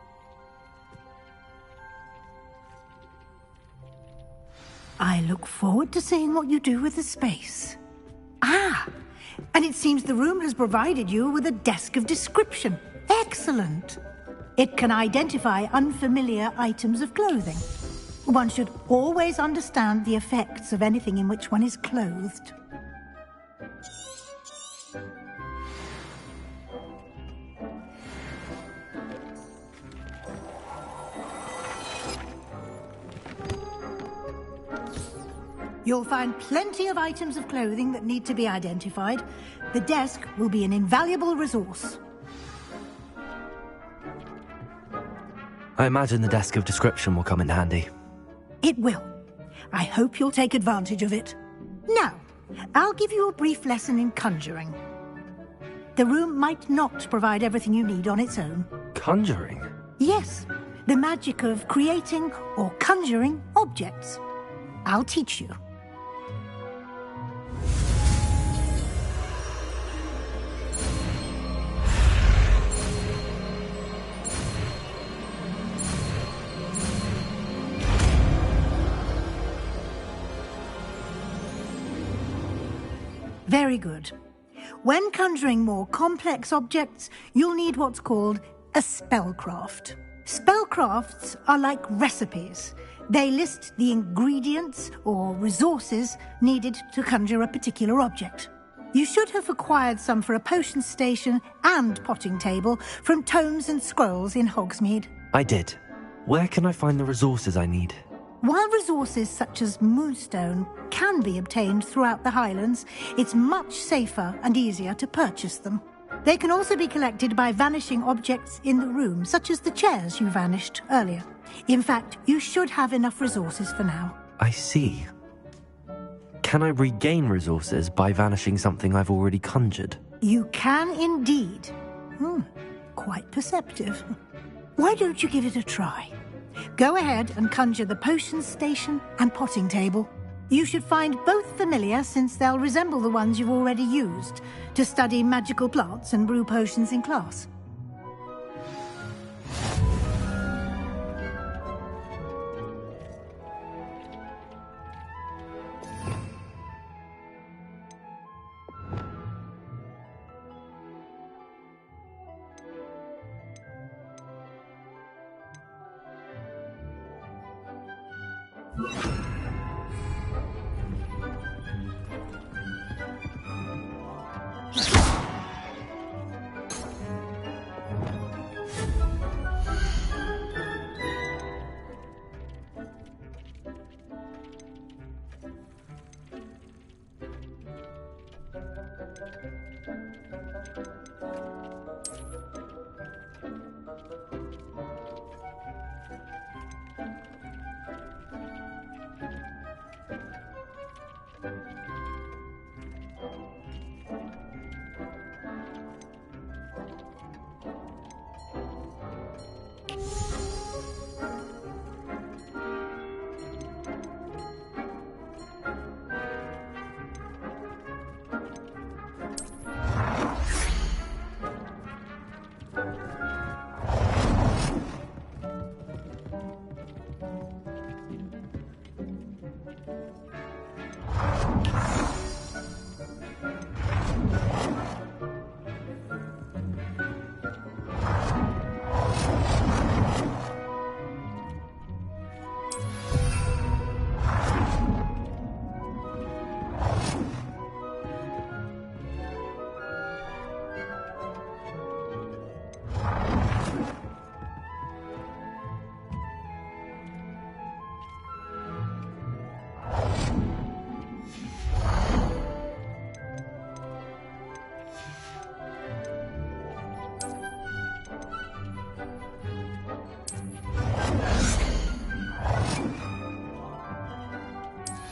S7: I look forward to seeing what you do with the space. Ah, and it seems the room has provided you with a desk of description. Excellent. It can identify unfamiliar items of clothing. One should always understand the effects of anything in which one is clothed. You'll find plenty of items of clothing that need to be identified. The desk will be an invaluable resource.
S2: I imagine the desk of description will come in handy.
S7: It will. I hope you'll take advantage of it. Now, I'll give you a brief lesson in conjuring. The room might not provide everything you need on its own.
S2: Conjuring?
S7: Yes, the magic of creating or conjuring objects. I'll teach you. Very good. When conjuring more complex objects, you'll need what's called a spellcraft. Spellcrafts are like recipes. They list the ingredients or resources needed to conjure a particular object. You should have acquired some for a potion station and potting table from tomes and scrolls in Hogsmeade.
S2: I did. Where can I find the resources I need?
S7: While resources such as moonstone can be obtained throughout the Highlands, it's much safer and easier to purchase them. They can also be collected by vanishing objects in the room, such as the chairs you vanished earlier. In fact, you should have enough resources for now.
S2: I see. Can I regain resources by vanishing something I've already conjured?
S7: You can indeed. Quite perceptive. Why don't you give it a try? Go ahead and conjure the potion station and potting table. You should find both familiar, since they'll resemble the ones you've already used to study magical plants and brew potions in class.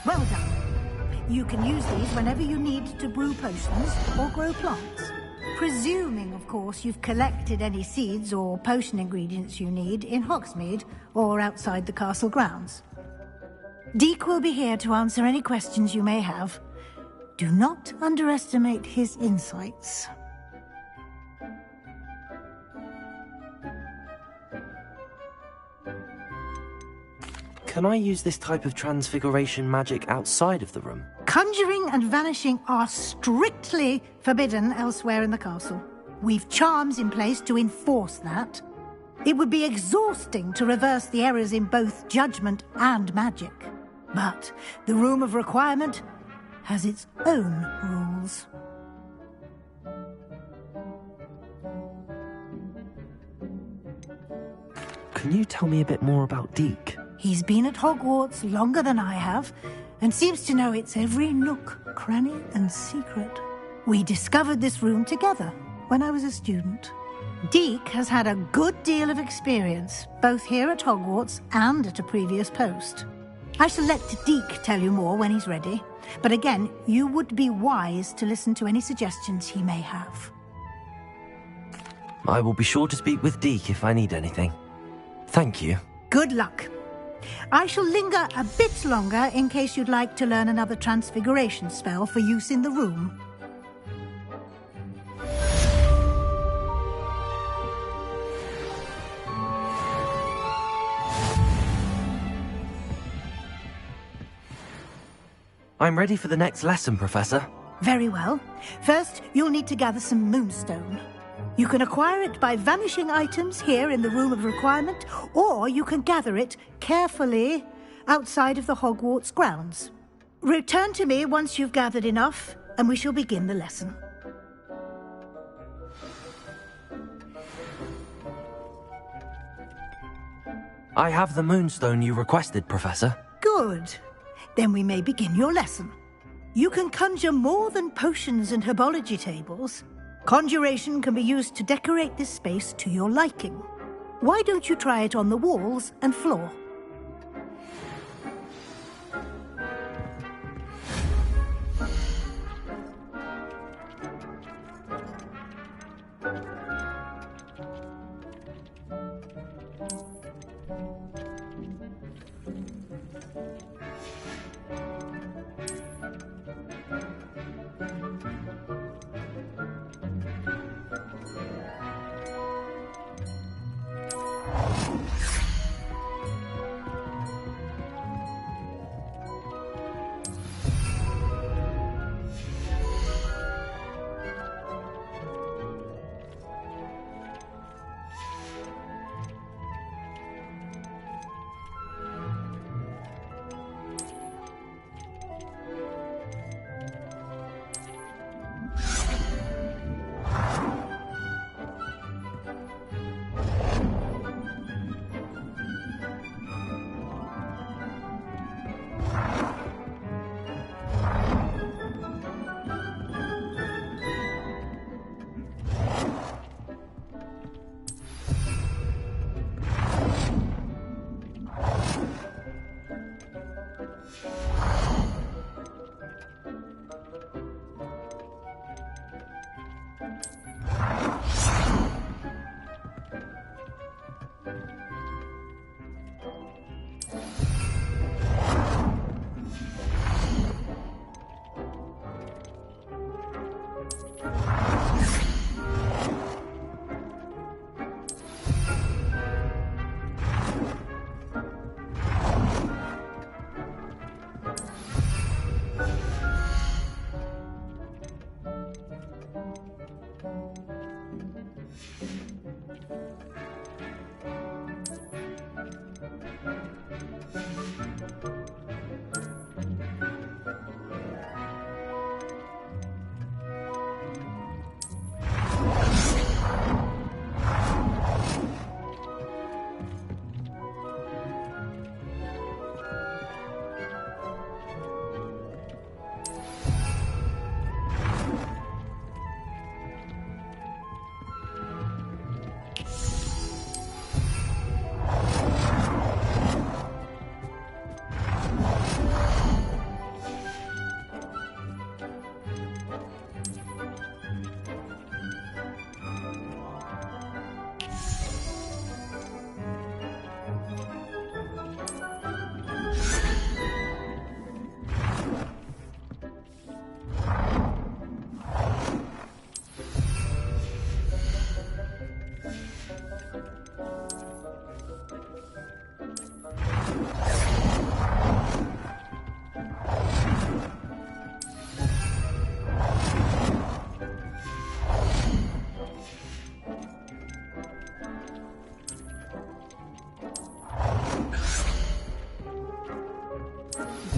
S7: Well done. You can use these whenever you need to brew potions or grow plants. Presuming, of course, you've collected any seeds or potion ingredients you need in Hogsmeade or outside the castle grounds. Deek will be here to answer any questions you may have. Do not underestimate his insights.
S2: Can I use this type of transfiguration magic outside of the room?
S7: Conjuring and vanishing are strictly forbidden elsewhere in the castle. We've charms in place to enforce that. It would be exhausting to reverse the errors in both judgment and magic. But the Room of Requirement has its own rules.
S2: Can you tell me a bit more about Deek?
S7: He's been at Hogwarts longer than I have, and seems to know its every nook, cranny, and secret. We discovered this room together when I was a student. Deek has had a good deal of experience, both here at Hogwarts and at a previous post. I shall let Deek tell you more when he's ready, but again, you would be wise to listen to any suggestions he may have.
S2: I will be sure to speak with Deek if I need anything. Thank you.
S7: Good luck. I shall linger a bit longer in case you'd like to learn another transfiguration spell for use in the room.
S2: I'm ready for the next lesson, Professor.
S7: Very well. First, you'll need to gather some moonstone. You can acquire it by vanishing items here in the Room of Requirement, or you can gather it carefully outside of the Hogwarts grounds. Return to me once you've gathered enough, and we shall begin the lesson.
S2: I have the moonstone you requested, Professor.
S7: Good. Then we may begin your lesson. You can conjure more than potions and herbology tables. Conjuration can be used to decorate this space to your liking. Why don't you try it on the walls and floor?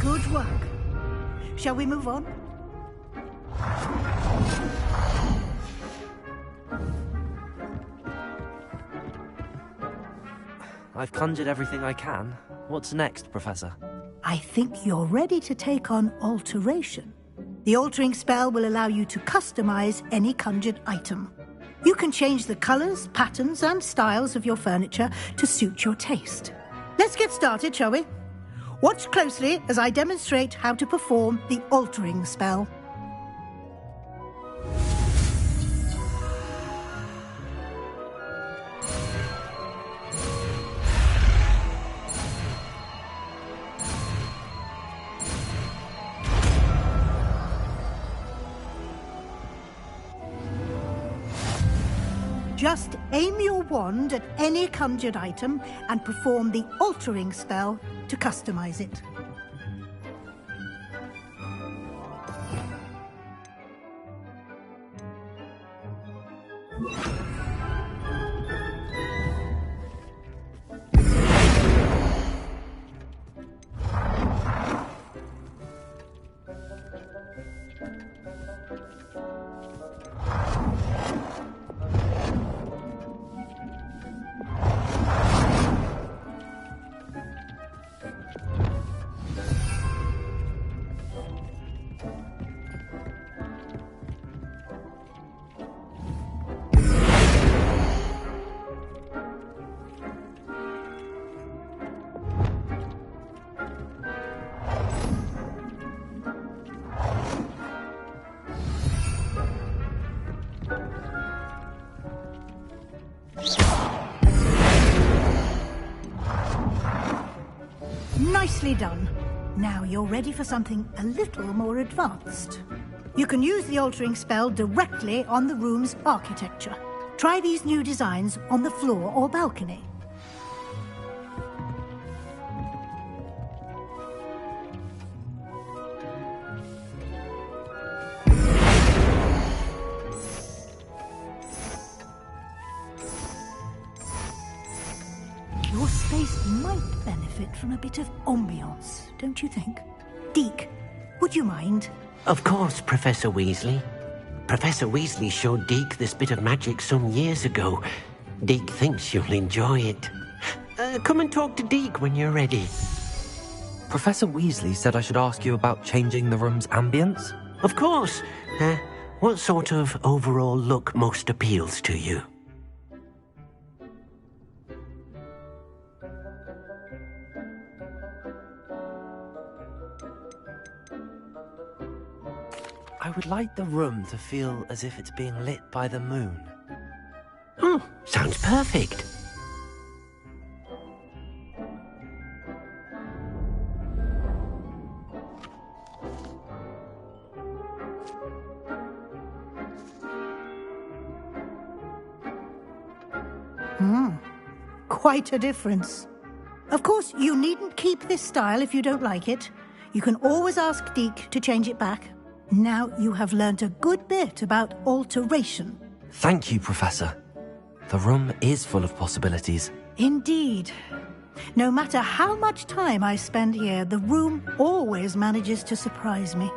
S7: Good work. Shall we move on?
S2: I've conjured everything I can. What's next, Professor?
S7: I think you're ready to take on alteration. The altering spell will allow you to customize any conjured item. You can change the colors, patterns, and styles of your furniture to suit your taste. Let's get started, shall we? Watch closely as I demonstrate how to perform the altering spell. Just aim your wand at any conjured item and perform the altering spell to customize it. Nicely done. Now you're ready for something a little more advanced. You can use the altering spell directly on the room's architecture. Try these new designs on the floor or balcony. Your space might benefit from a bit of ambiance, don't you think? Deke, would you mind?
S14: Of course, Professor Weasley. Professor Weasley showed Deke this bit of magic some years ago. Deke thinks you'll enjoy it. Come and talk to Deke when you're ready.
S2: Professor Weasley said I should ask you about changing the room's ambience?
S14: Of course. What sort of overall look most appeals to you?
S2: I would like the room to feel as if it's being lit by the moon.
S14: Oh, sounds perfect.
S7: Quite a difference. Of course, you needn't keep this style if you don't like it. You can always ask Deke to change it back. Now you have learnt a good bit about alteration.
S2: Thank you, Professor. The room is full of possibilities.
S7: Indeed. No matter how much time I spend here, the room always manages to surprise me.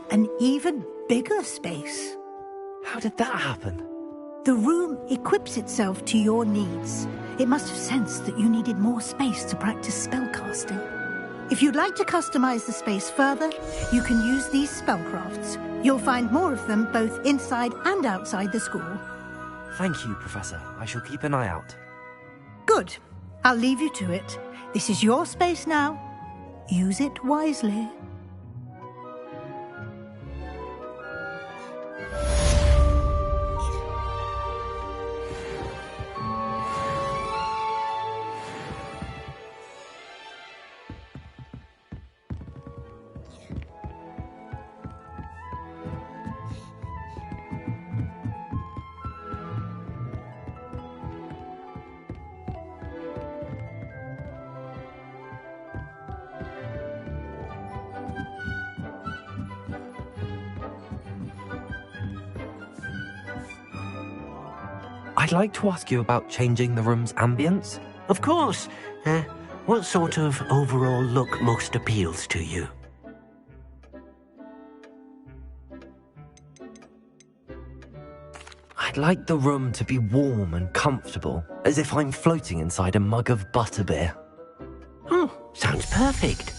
S7: An even bigger space.
S2: How did that happen?
S7: The room equips itself to your needs. It must have sensed that you needed more space to practice spellcasting. If you'd like to customize the space further, you can use these spellcrafts. You'll find more of them both inside and outside the school.
S2: Thank you, Professor. I shall keep an eye out.
S7: Good. I'll leave you to it. This is your space now. Use it wisely.
S2: I'd like to ask you about changing the room's ambience.
S14: Of course. What sort of overall look most appeals to you?
S2: I'd like the room to be warm and comfortable, as if I'm floating inside a mug of butterbeer.
S14: Oh, sounds perfect.